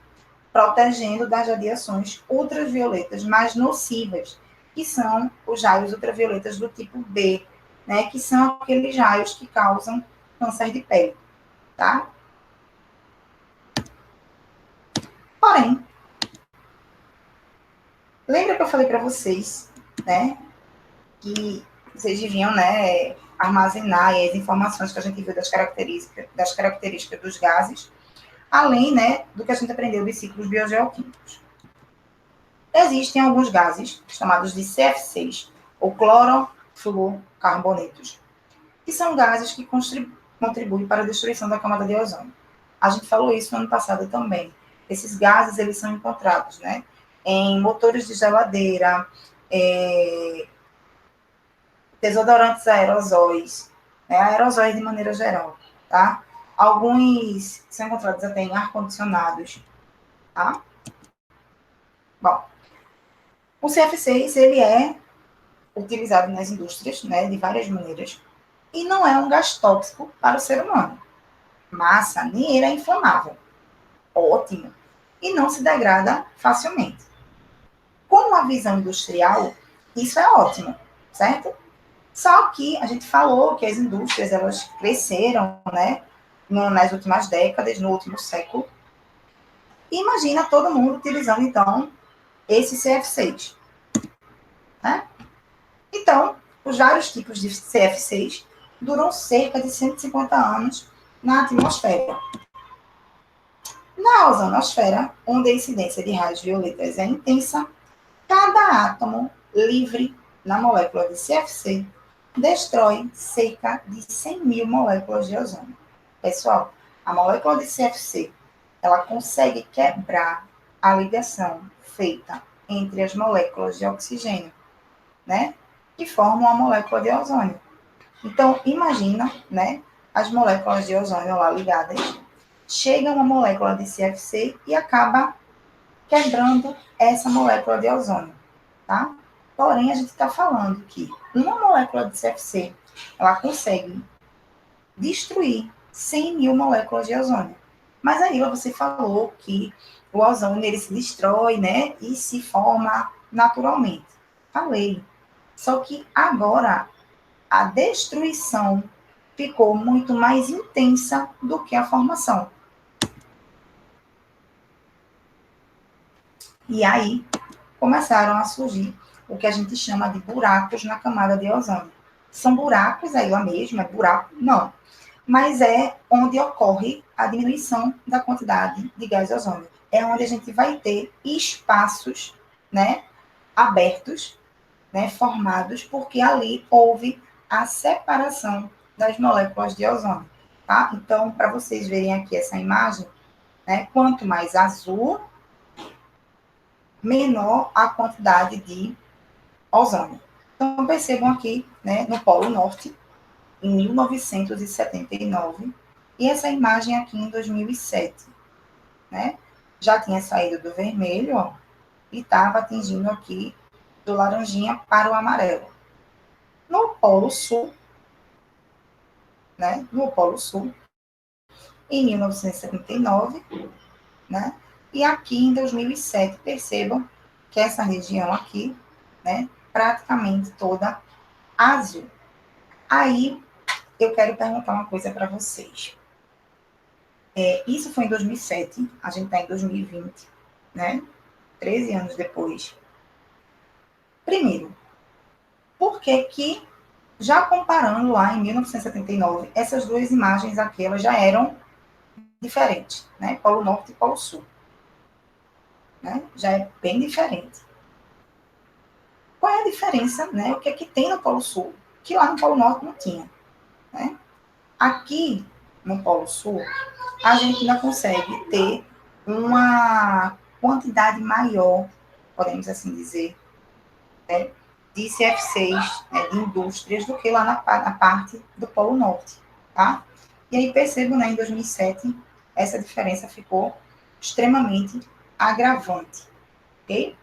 A: protegendo das radiações ultravioletas mais nocivas, que são os raios ultravioletas do tipo B, né, que são aqueles raios que causam câncer de pele, tá? Porém, lembra que eu falei para vocês, né, que vocês deviam, né, armazenar as informações que a gente viu das características dos gases, além, né, do que a gente aprendeu dos ciclos biogeoquímicos. Existem alguns gases, chamados de CF6, ou clorofluorcarbonetos, que são gases que contribuem para a destruição da camada de ozônio. A gente falou isso no ano passado também. Esses gases, eles são encontrados, né, em motores de geladeira, desodorantes aerosóis, né, aerosóis de maneira geral, tá? Alguns são encontrados até em ar-condicionados, tá? Bom, o CF6, ele é utilizado nas indústrias, né, de várias maneiras, e não é um gás tóxico para o ser humano. Massa, nem ele é inflamável. Ótimo. E não se degrada facilmente. Com uma visão industrial, isso é ótimo, certo? Só que a gente falou que as indústrias, elas cresceram, né, nas últimas décadas, no último século. E imagina todo mundo utilizando, então, esse CF6, né? Então, os vários tipos de CF6 duram cerca de 150 anos na atmosfera. Na ozonosfera, onde a incidência de raios violetas é intensa, cada átomo livre na molécula de CFC destrói cerca de 100 mil moléculas de ozônio. Pessoal, a molécula de CFC, ela consegue quebrar a ligação feita entre as moléculas de oxigênio, né? Que formam a molécula de ozônio. Então, imagina, né? As moléculas de ozônio lá ligadas, chega uma molécula de CFC e acaba quebrando essa molécula de ozônio, tá? Porém, a gente está falando que uma molécula de CFC, ela consegue destruir 100 mil moléculas de ozônio. Mas aí você falou que o ozônio, ele se destrói, né? E se forma naturalmente. Falei. Só que agora, a destruição ficou muito mais intensa do que a formação. E aí começaram a surgir o que a gente chama de buracos na camada de ozônio. São buracos, aí lá mesmo, é buraco? Não. Mas é onde ocorre a diminuição da quantidade de gás ozônio. É onde a gente vai ter espaços, né, abertos, né, formados, porque ali houve a separação das moléculas de ozônio, tá? Então, para vocês verem aqui essa imagem, né, quanto mais azul, menor a quantidade de ozônio. Então, percebam aqui, né, no Polo Norte, em 1979, e essa imagem aqui em 2007, né? Já tinha saído do vermelho, ó, e estava atingindo aqui do laranjinha para o amarelo. No Polo Sul, né? No Polo Sul, em 1979, né? E aqui em 2007, percebam que essa região aqui, né? Praticamente toda azul. Aí, eu quero perguntar uma coisa para vocês. Isso foi em 2007, a gente está em 2020, né? 13 anos depois. Primeiro, por que que, já comparando lá em 1979, essas duas imagens aqui, elas já eram diferente, né? Polo Norte e Polo Sul. Né? Já é bem diferente. Qual é a diferença, né? O que é que tem no Polo Sul, que lá no Polo Norte não tinha, né? Aqui, no Polo Sul, a gente ainda consegue ter uma quantidade maior, podemos assim dizer, né, de CF6, né, de indústrias, do que lá na parte do Polo Norte, tá? E aí percebo, né, em 2007, essa diferença ficou extremamente agravante, ok?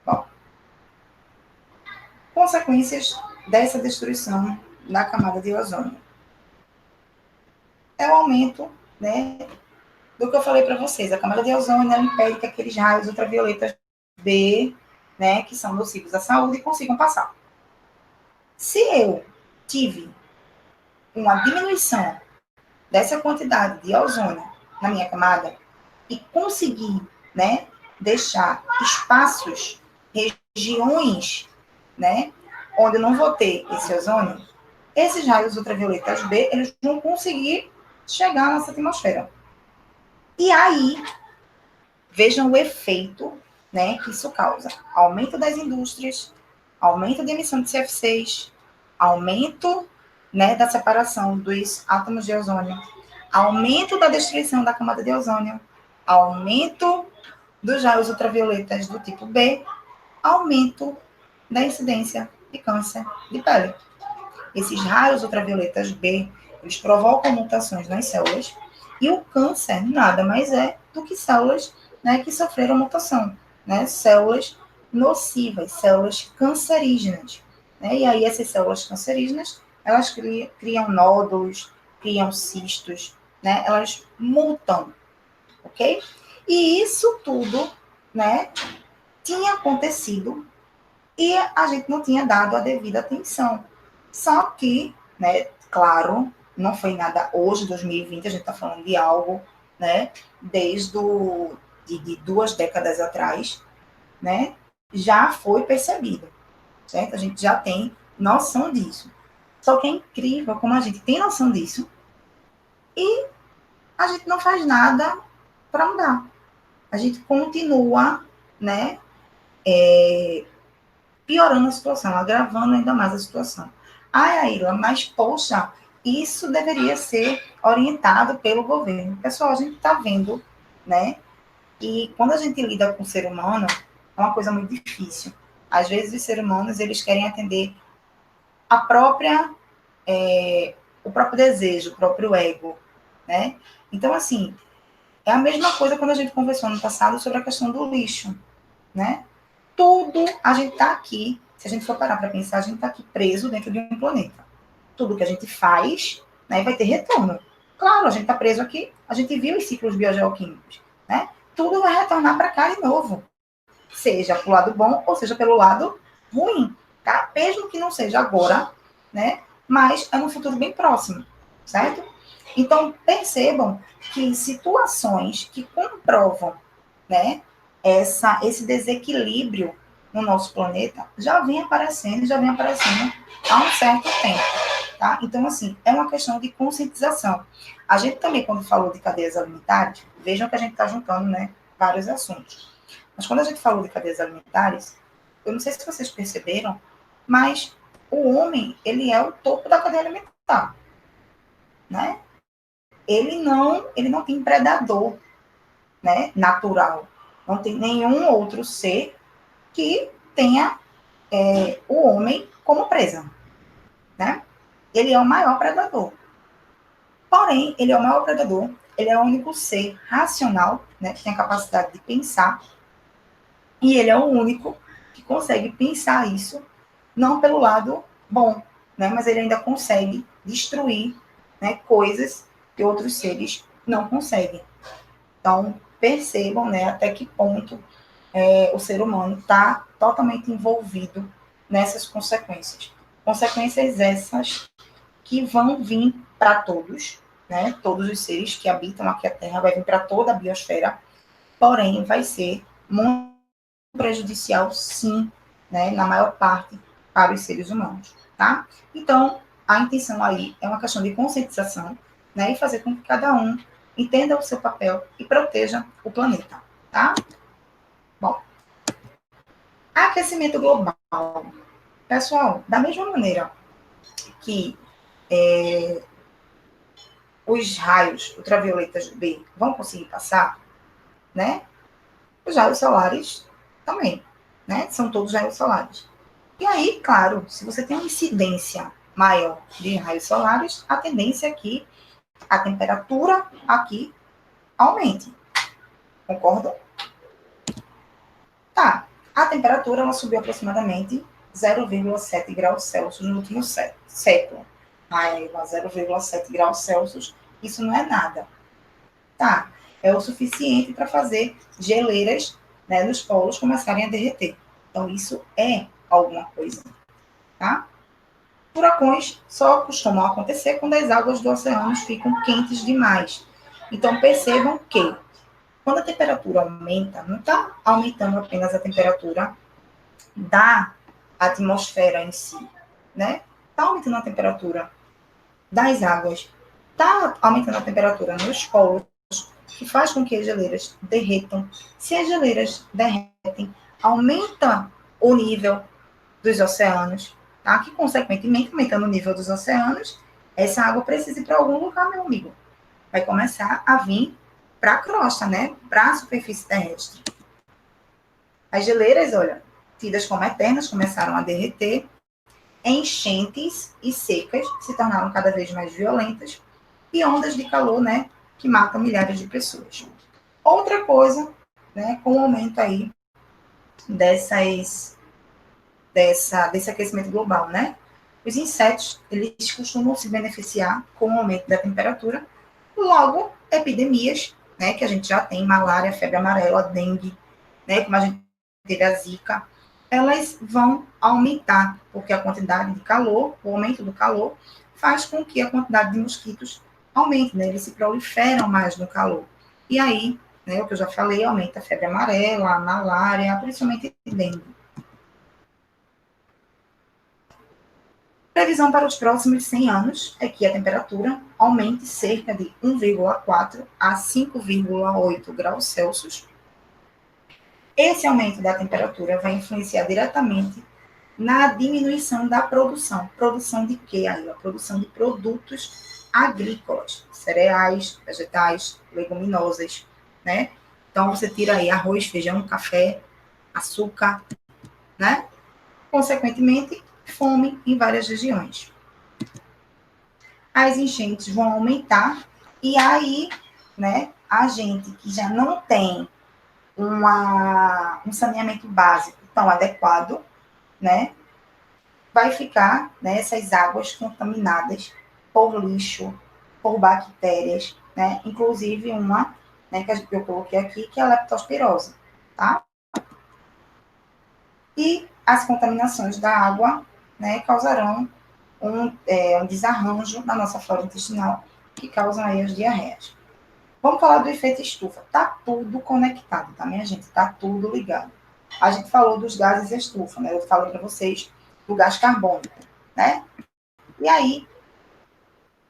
A: Bom, consequências dessa destruição da camada de ozônio. É o aumento, né, do que eu falei para vocês. A camada de ozônio ela impede que aqueles raios ultravioletas B, né, que são nocivos à saúde, consigam passar. Se eu tive uma diminuição dessa quantidade de ozônio na minha camada e consegui, né, deixar espaços, regiões, né, onde eu não vou ter esse ozônio, esses raios ultravioletas B, eles vão conseguir chegar à nossa atmosfera. E aí, vejam o efeito, né, que isso causa. Aumento das indústrias, aumento de emissão de CF6, aumento, né, da separação dos átomos de ozônio, aumento da destruição da camada de ozônio, aumento dos raios ultravioletas do tipo B, aumento da incidência de câncer de pele. Esses raios ultravioletas B, eles provocam mutações nas células, e o câncer nada mais é do que células, né, que sofreram mutação, né, células nocivas, células cancerígenas. Né, e aí essas células cancerígenas, elas criam nódulos, criam cistos, né, elas mutam, ok? E isso tudo, né, tinha acontecido e a gente não tinha dado a devida atenção. Só que, né, claro, não foi nada hoje, 2020, a gente está falando de algo, né, desde de 2 décadas atrás, né, já foi percebido, certo? A gente já tem noção disso. Só que é incrível como a gente tem noção disso e a gente não faz nada para mudar. A gente continua, né, piorando a situação, agravando ainda mais a situação. Ai, Aila, mas poxa, isso deveria ser orientado pelo governo. Pessoal, a gente está vendo, né? E quando a gente lida com o ser humano, é uma coisa muito difícil. Às vezes os seres humanos, eles querem atender a própria, o próprio desejo, o próprio ego, né? Então, assim, é a mesma coisa quando a gente conversou no passado sobre a questão do lixo, né? Tudo, a gente está aqui, se a gente for parar para pensar, a gente está aqui preso dentro de um planeta. Tudo que a gente faz, né, vai ter retorno. Claro, a gente está preso aqui, a gente viu os ciclos biogeoquímicos, né? Tudo vai retornar para cá de novo. Seja pelo lado bom ou seja pelo lado ruim, tá? Mesmo que não seja agora, né? Mas é no futuro bem próximo, certo? Então, percebam que situações que comprovam, né, esse desequilíbrio no nosso planeta já vem aparecendo há um certo tempo, tá? Então, assim, é uma questão de conscientização. A gente também, quando falou de cadeias alimentares, vejam que a gente está juntando, né, vários assuntos. Mas quando a gente falou de cadeias alimentares, eu não sei se vocês perceberam, mas o homem, ele é o topo da cadeia alimentar, né? Ele não tem predador, né, natural. Não tem nenhum outro ser que tenha o homem como presa, né? Ele é o maior predador. Porém, ele é o maior predador, ele é o único ser racional, né, que tem a capacidade de pensar, e ele é o único que consegue pensar isso, não pelo lado bom, né, mas ele ainda consegue destruir, né, coisas que outros seres não conseguem. Então, percebam, né, até que ponto o ser humano está totalmente envolvido nessas consequências. Consequências essas que vão vir para todos, né? Todos os seres que habitam aqui a Terra, vai vir para toda a biosfera, porém vai ser muito prejudicial, sim, né? Na maior parte para os seres humanos, tá? Então, a intenção aí é uma questão de conscientização, né, e fazer com que cada um entenda o seu papel e proteja o planeta, tá? Bom, aquecimento global. Pessoal, da mesma maneira que os raios ultravioletas B vão conseguir passar, né? Os raios solares também, né? São todos raios solares. E aí, claro, se você tem uma incidência maior de raios solares, a tendência é que a temperatura aqui aumente. Concorda? Tá. A temperatura ela subiu aproximadamente 0,7 graus Celsius no último século. Aí, 0,7 graus Celsius, isso não é nada. Tá. É o suficiente para fazer geleiras, né, nos polos começarem a derreter. Então, isso é alguma coisa. Tá? Furacões só costumam acontecer quando as águas do oceano ficam quentes demais. Então, percebam que quando a temperatura aumenta, não está aumentando apenas a temperatura da atmosfera em si, né? Está aumentando a temperatura das águas, está aumentando a temperatura nos polos, que faz com que as geleiras derretam. Se as geleiras derretem, aumenta o nível dos oceanos, tá? Que, consequentemente, aumentando o nível dos oceanos, essa água precisa ir para algum lugar, meu amigo. Vai começar a vir para a crosta, né? Para a superfície terrestre. As geleiras, olha, tidas como eternas, começaram a derreter. Enchentes e secas se tornaram cada vez mais violentas. E ondas de calor, né? Que matam milhares de pessoas. Outra coisa, né? Com o aumento aí desse aquecimento global, né? Os insetos, eles costumam se beneficiar com o aumento da temperatura. Logo, epidemias, né, que a gente já tem, malária, febre amarela, dengue, né, como a gente teve a zika, elas vão aumentar, porque a quantidade de calor, o aumento do calor, faz com que a quantidade de mosquitos aumente, né, eles se proliferam mais no calor. E aí, né, o que eu já falei, aumenta a febre amarela, a malária, principalmente dengue. Previsão para os próximos 100 anos é que a temperatura aumente cerca de 1,4 a 5,8 graus Celsius. Esse aumento da temperatura vai influenciar diretamente na diminuição da produção. Produção de quê aí? A produção de produtos agrícolas, cereais, vegetais, leguminosas, né? Então, você tira aí arroz, feijão, café, açúcar, né? Consequentemente, fome em várias regiões. As enchentes vão aumentar e aí, né, a gente que já não tem um saneamento básico tão adequado, né, vai ficar, né, essas águas contaminadas por lixo, por bactérias, né, inclusive uma, né, que eu coloquei aqui, que é a leptospirose, tá? E as contaminações da água, né, causarão um desarranjo na nossa flora intestinal, que causam aí as diarreias. Vamos falar do efeito estufa. Tá tudo conectado, tá, minha gente? Tá tudo ligado. A gente falou dos gases estufa, né? Eu falei para vocês do gás carbônico, né? E aí,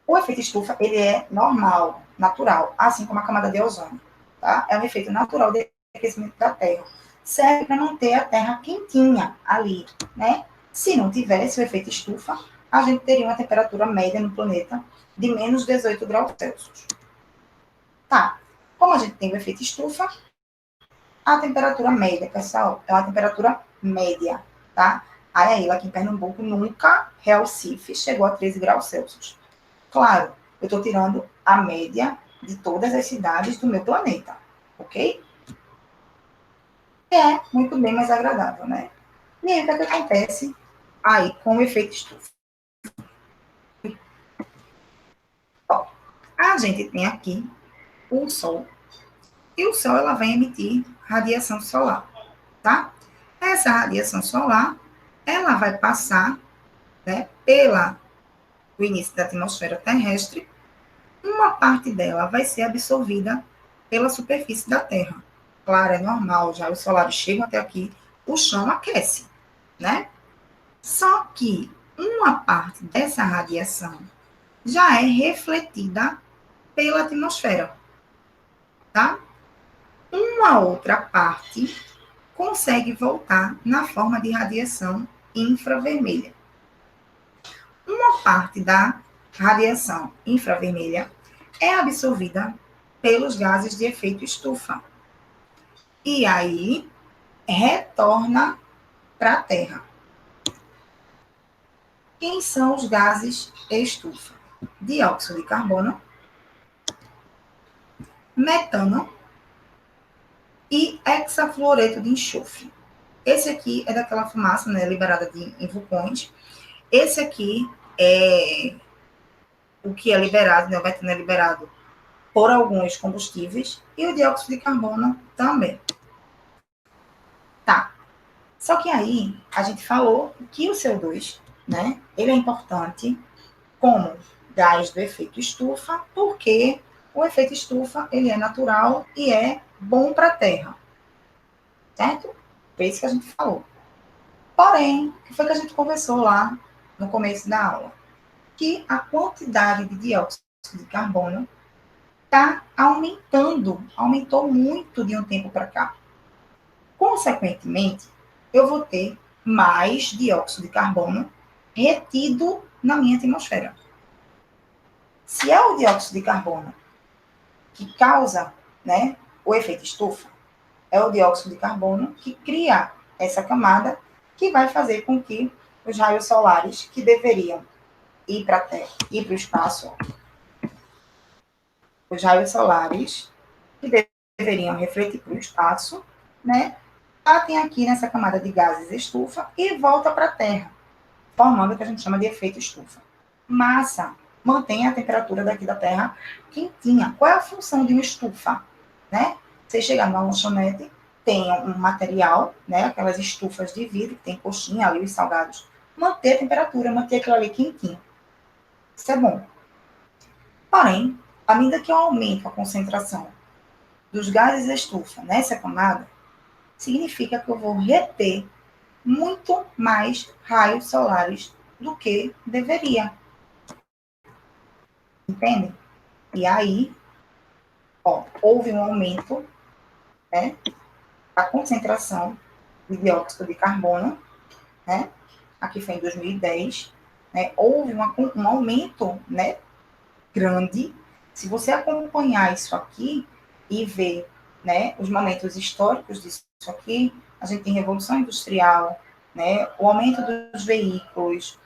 A: o efeito estufa, ele é normal, natural, assim como a camada de ozônio, tá? É um efeito natural de aquecimento da Terra. Serve para manter a Terra quentinha ali, né? Se não tivesse o efeito estufa, a gente teria uma temperatura média no planeta de menos 18 graus Celsius. Tá. Como a gente tem o efeito estufa, a temperatura média, pessoal, é uma temperatura média, tá? Aí, aqui em Pernambuco, nunca Recife chegou a 13 graus Celsius. Claro, eu estou tirando a média de todas as cidades do meu planeta, ok? É muito bem mais agradável, né? E aí, o que, é que acontece aí com o efeito estufa? Ó, a gente tem aqui o Sol, e o Sol ela vai emitir radiação solar, tá? Essa radiação solar, ela vai passar, né, pela o início da atmosfera terrestre, uma parte dela vai ser absorvida pela superfície da Terra. Claro, é normal, já os solares chegam até aqui, o chão aquece, né? Só que uma parte dessa radiação já é refletida pela atmosfera, tá? Uma outra parte consegue voltar na forma de radiação infravermelha. Uma parte da radiação infravermelha é absorvida pelos gases de efeito estufa. E aí retorna para a Terra. Quem são os gases estufa? Dióxido de carbono, metano e hexafluoreto de enxofre. Esse aqui é daquela fumaça, né, liberada em vulcões. Esse aqui é o que é liberado, né, o metano é liberado por alguns combustíveis e o dióxido de carbono também. Tá. Só que aí a gente falou que o CO2, né, ele é importante como gás do efeito estufa, porque o efeito estufa ele é natural e é bom para a Terra, certo? Foi isso que a gente falou. Porém, o que foi que a gente conversou lá no começo da aula? Que a quantidade de dióxido de carbono está aumentando, aumentou muito de um tempo para cá. Consequentemente, eu vou ter mais dióxido de carbono retido na minha atmosfera. Se é o dióxido de carbono que causa, né, o efeito estufa, é o dióxido de carbono que cria essa camada que vai fazer com que os raios solares que deveriam ir para a Terra, ir para o espaço, os raios solares que deveriam refletir para o espaço, né, batem aqui nessa camada de gases estufa e volta para a Terra, formando o que a gente chama de efeito estufa. Massa mantém a temperatura daqui da Terra quentinha. Qual é a função de uma estufa? Né? Você chegar numa lanchonete, tem um material, né, aquelas estufas de vidro, que tem coxinha ali, os salgados. Manter a temperatura, manter aquilo ali quentinho. Isso é bom. Porém, à medida que eu aumento a concentração dos gases estufa nessa camada, significa que eu vou reter muito mais raios solares do que deveria. Entende? E aí, ó, houve um aumento, né, da concentração de dióxido de carbono, né? Aqui foi em 2010, né? Houve um aumento, né, grande. Se você acompanhar isso aqui e ver, né, os momentos históricos disso aqui, a gente tem revolução industrial, né, o aumento dos veículos,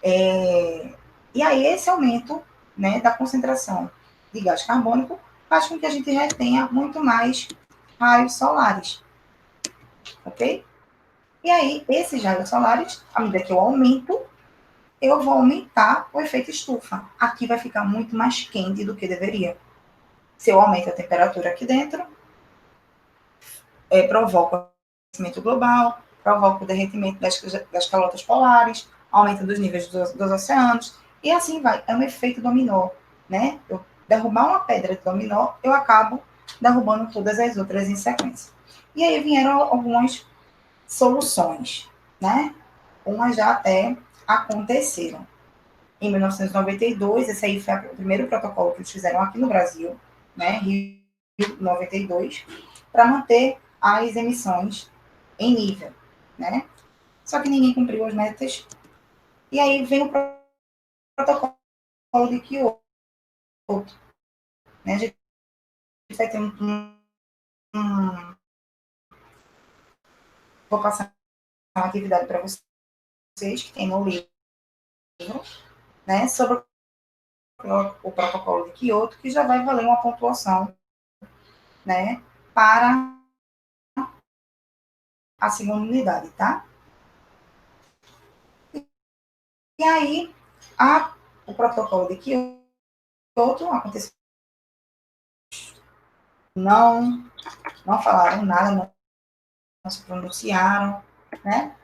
A: e aí esse aumento, né, da concentração de gás carbônico faz com que a gente retenha muito mais raios solares, ok? E aí, esses raios solares, à medida que eu aumento, eu vou aumentar o efeito estufa. Aqui vai ficar muito mais quente do que deveria. Se eu aumento a temperatura aqui dentro, provoca o aquecimento global, provoca o derretimento das calotas polares, aumento dos níveis dos oceanos, e assim vai. É um efeito dominó, né? Eu derrubar uma pedra de dominó, eu acabo derrubando todas as outras em sequência. E aí vieram algumas soluções, né? Umas já até aconteceram. Em 1992, esse aí foi o primeiro protocolo que eles fizeram aqui no Brasil, né? Rio 92, para manter as emissões em nível, né? Só que ninguém cumpriu as metas. E aí vem o protocolo de Kyoto, né? A gente vai ter vou passar uma atividade para vocês que tem no livro, né? Sobre o protocolo de Kyoto, que já vai valer uma pontuação, né? Para a segunda unidade, tá? E aí, o protocolo de Kyoto aconteceu. Não, não falaram nada, não se pronunciaram, né?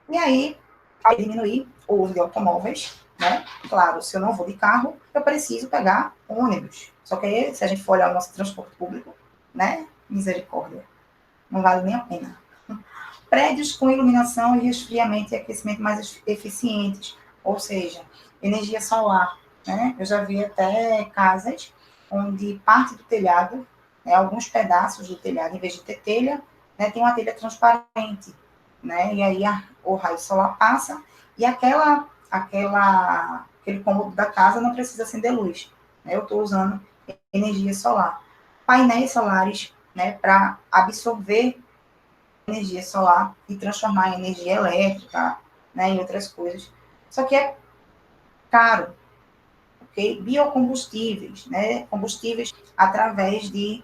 A: E aí, ao diminuir o uso de automóveis, né? Claro, se eu não vou de carro, eu preciso pegar ônibus. Só que aí, se a gente for olhar o nosso transporte público, né? Misericórdia, não vale nem a pena. Prédios com iluminação e resfriamento e aquecimento mais eficientes, ou seja, energia solar, né? Eu já vi até casas onde parte do telhado, né, alguns pedaços do telhado, em vez de ter telha, né, tem uma telha transparente, né, e aí o raio solar passa e aquele cômodo da casa não precisa acender luz, né, eu estou usando energia solar. Painéis solares, né, para absorver energia solar e transformar em energia elétrica, né, em outras coisas. Só que é caro, ok? Biocombustíveis, né, combustíveis através de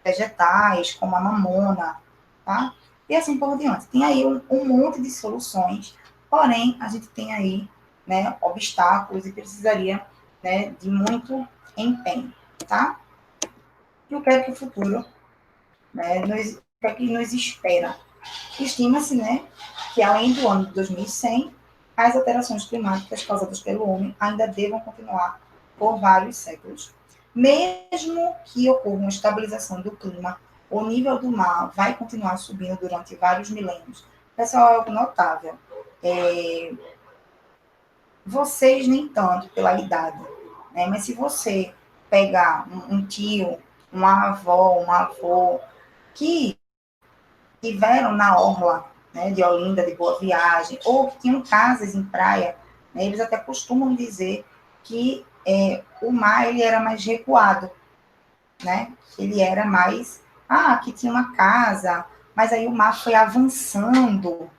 A: vegetais, como a mamona, tá? E assim por diante. Tem aí um monte de soluções, porém, a gente tem aí, né, obstáculos e precisaria, né, de muito empenho, tá? E o que é que o futuro, né, o que é que nos espera? Estima-se, né, que além do ano de 2100, as alterações climáticas causadas pelo homem ainda devam continuar por vários séculos. Mesmo que ocorra uma estabilização do clima, o nível do mar vai continuar subindo durante vários milênios. Pessoal, é algo notável. É, vocês nem tanto pela idade, né? Mas se você pegar um tio, uma avó, um avô que tiveram na orla, né, de Olinda, de Boa Viagem, ou que tinham casas em praia, né, eles até costumam dizer que o mar ele era mais recuado, né? Ele era mais, aqui tinha uma casa, mas aí o mar foi avançando,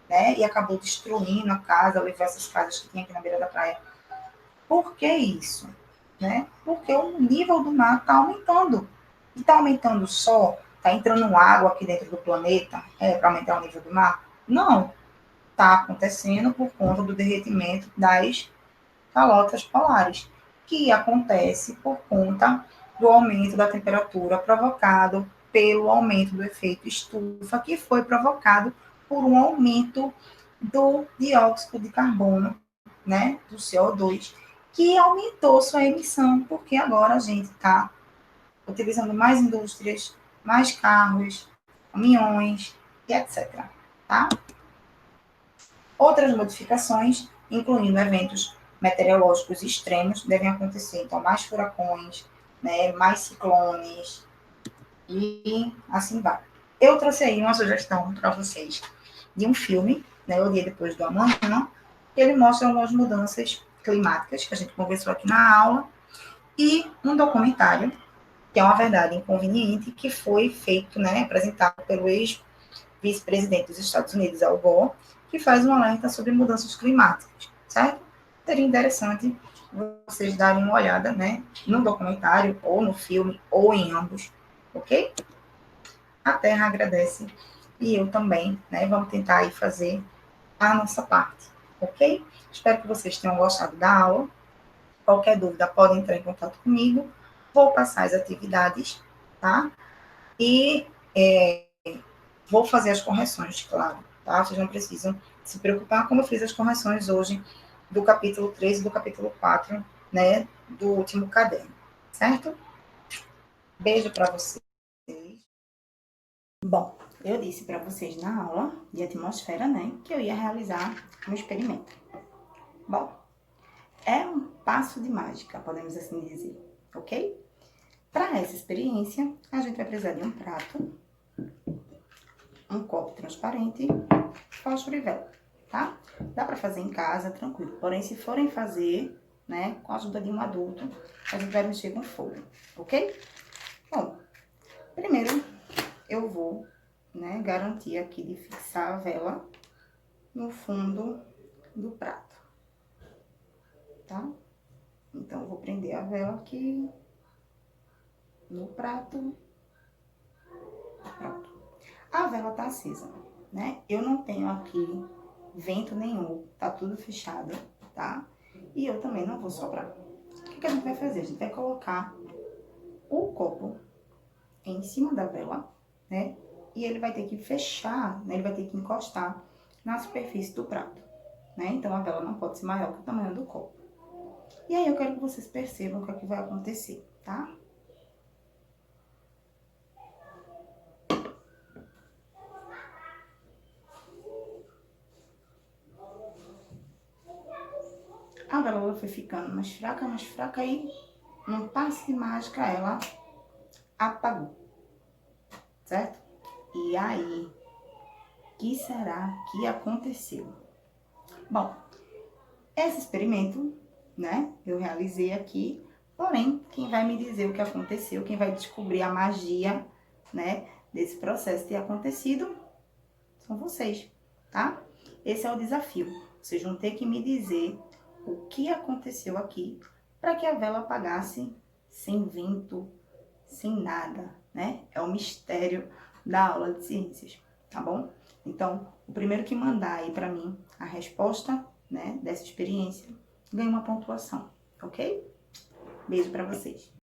A: né? E acabou destruindo a casa, levou essas casas que tinha aqui na beira da praia. Por que isso? Né? Porque o nível do mar está aumentando. E está aumentando só? Está entrando água aqui dentro do planeta para aumentar o nível do mar? Não. Está acontecendo por conta do derretimento das calotas polares, que acontece por conta do aumento da temperatura provocado pelo aumento do efeito estufa, que foi provocado por um aumento do dióxido de carbono, né, do CO2, que aumentou sua emissão, porque agora a gente está utilizando mais indústrias, mais carros, caminhões e etc. Tá? Outras modificações, incluindo eventos meteorológicos extremos, devem acontecer. Então, mais furacões, né, mais ciclones e assim vai. Eu trouxe aí uma sugestão para vocês de um filme, né, O Dia Depois do Amanhã, que ele mostra algumas mudanças climáticas que a gente conversou aqui na aula, e um documentário, que é uma verdade inconveniente, que foi feito, né, apresentado pelo ex-vice-presidente dos Estados Unidos, Al Gore, que faz um alerta sobre mudanças climáticas, certo? Seria interessante vocês darem uma olhada, né, no documentário, ou no filme, ou em ambos, ok? A Terra agradece e eu também, né, vamos tentar aí fazer a nossa parte, ok? Espero que vocês tenham gostado da aula. Qualquer dúvida, podem entrar em contato comigo. Vou passar as atividades, tá? E vou fazer as correções, claro, tá? Vocês não precisam se preocupar, como eu fiz as correções hoje do capítulo 3 e do capítulo 4, né, do último caderno, certo? Beijo para vocês. Bom, eu disse para vocês na aula de atmosfera, né, que eu ia realizar um experimento. Bom, é um passo de mágica, podemos assim dizer, ok? Para essa experiência, a gente vai precisar de um prato, um copo transparente, fósforo e vela, tá? Dá para fazer em casa, tranquilo. Porém, se forem fazer, né, com a ajuda de um adulto, a gente vai mexer com fogo, ok? Bom, primeiro eu vou, né, garantir aqui de fixar a vela no fundo do prato, tá? Então, eu vou prender a vela aqui no prato. Pronto. A vela tá acesa, né? Eu não tenho aqui vento nenhum, tá tudo fechado, tá? E eu também não vou soprar. O que a gente vai fazer? A gente vai colocar o copo em cima da vela, né? E ele vai ter que fechar, né? Ele vai ter que encostar na superfície do prato, né? Então, a vela não pode ser maior que o tamanho do copo. E aí, eu quero que vocês percebam o que é que vai acontecer, tá? A vela foi ficando mais fraca, e num passe de mágica, ela apagou, certo? E aí, o que será que aconteceu? Bom, esse experimento, né, eu realizei aqui, porém, quem vai me dizer o que aconteceu, quem vai descobrir a magia, né, desse processo ter acontecido, são vocês, tá? Esse é o desafio. Vocês vão ter que me dizer o que aconteceu aqui para que a vela apagasse sem vento, sem nada, né? É o mistério da aula de ciências, tá bom? Então, o primeiro que mandar aí para mim a resposta, né, dessa experiência, ganha uma pontuação, ok? Beijo para vocês.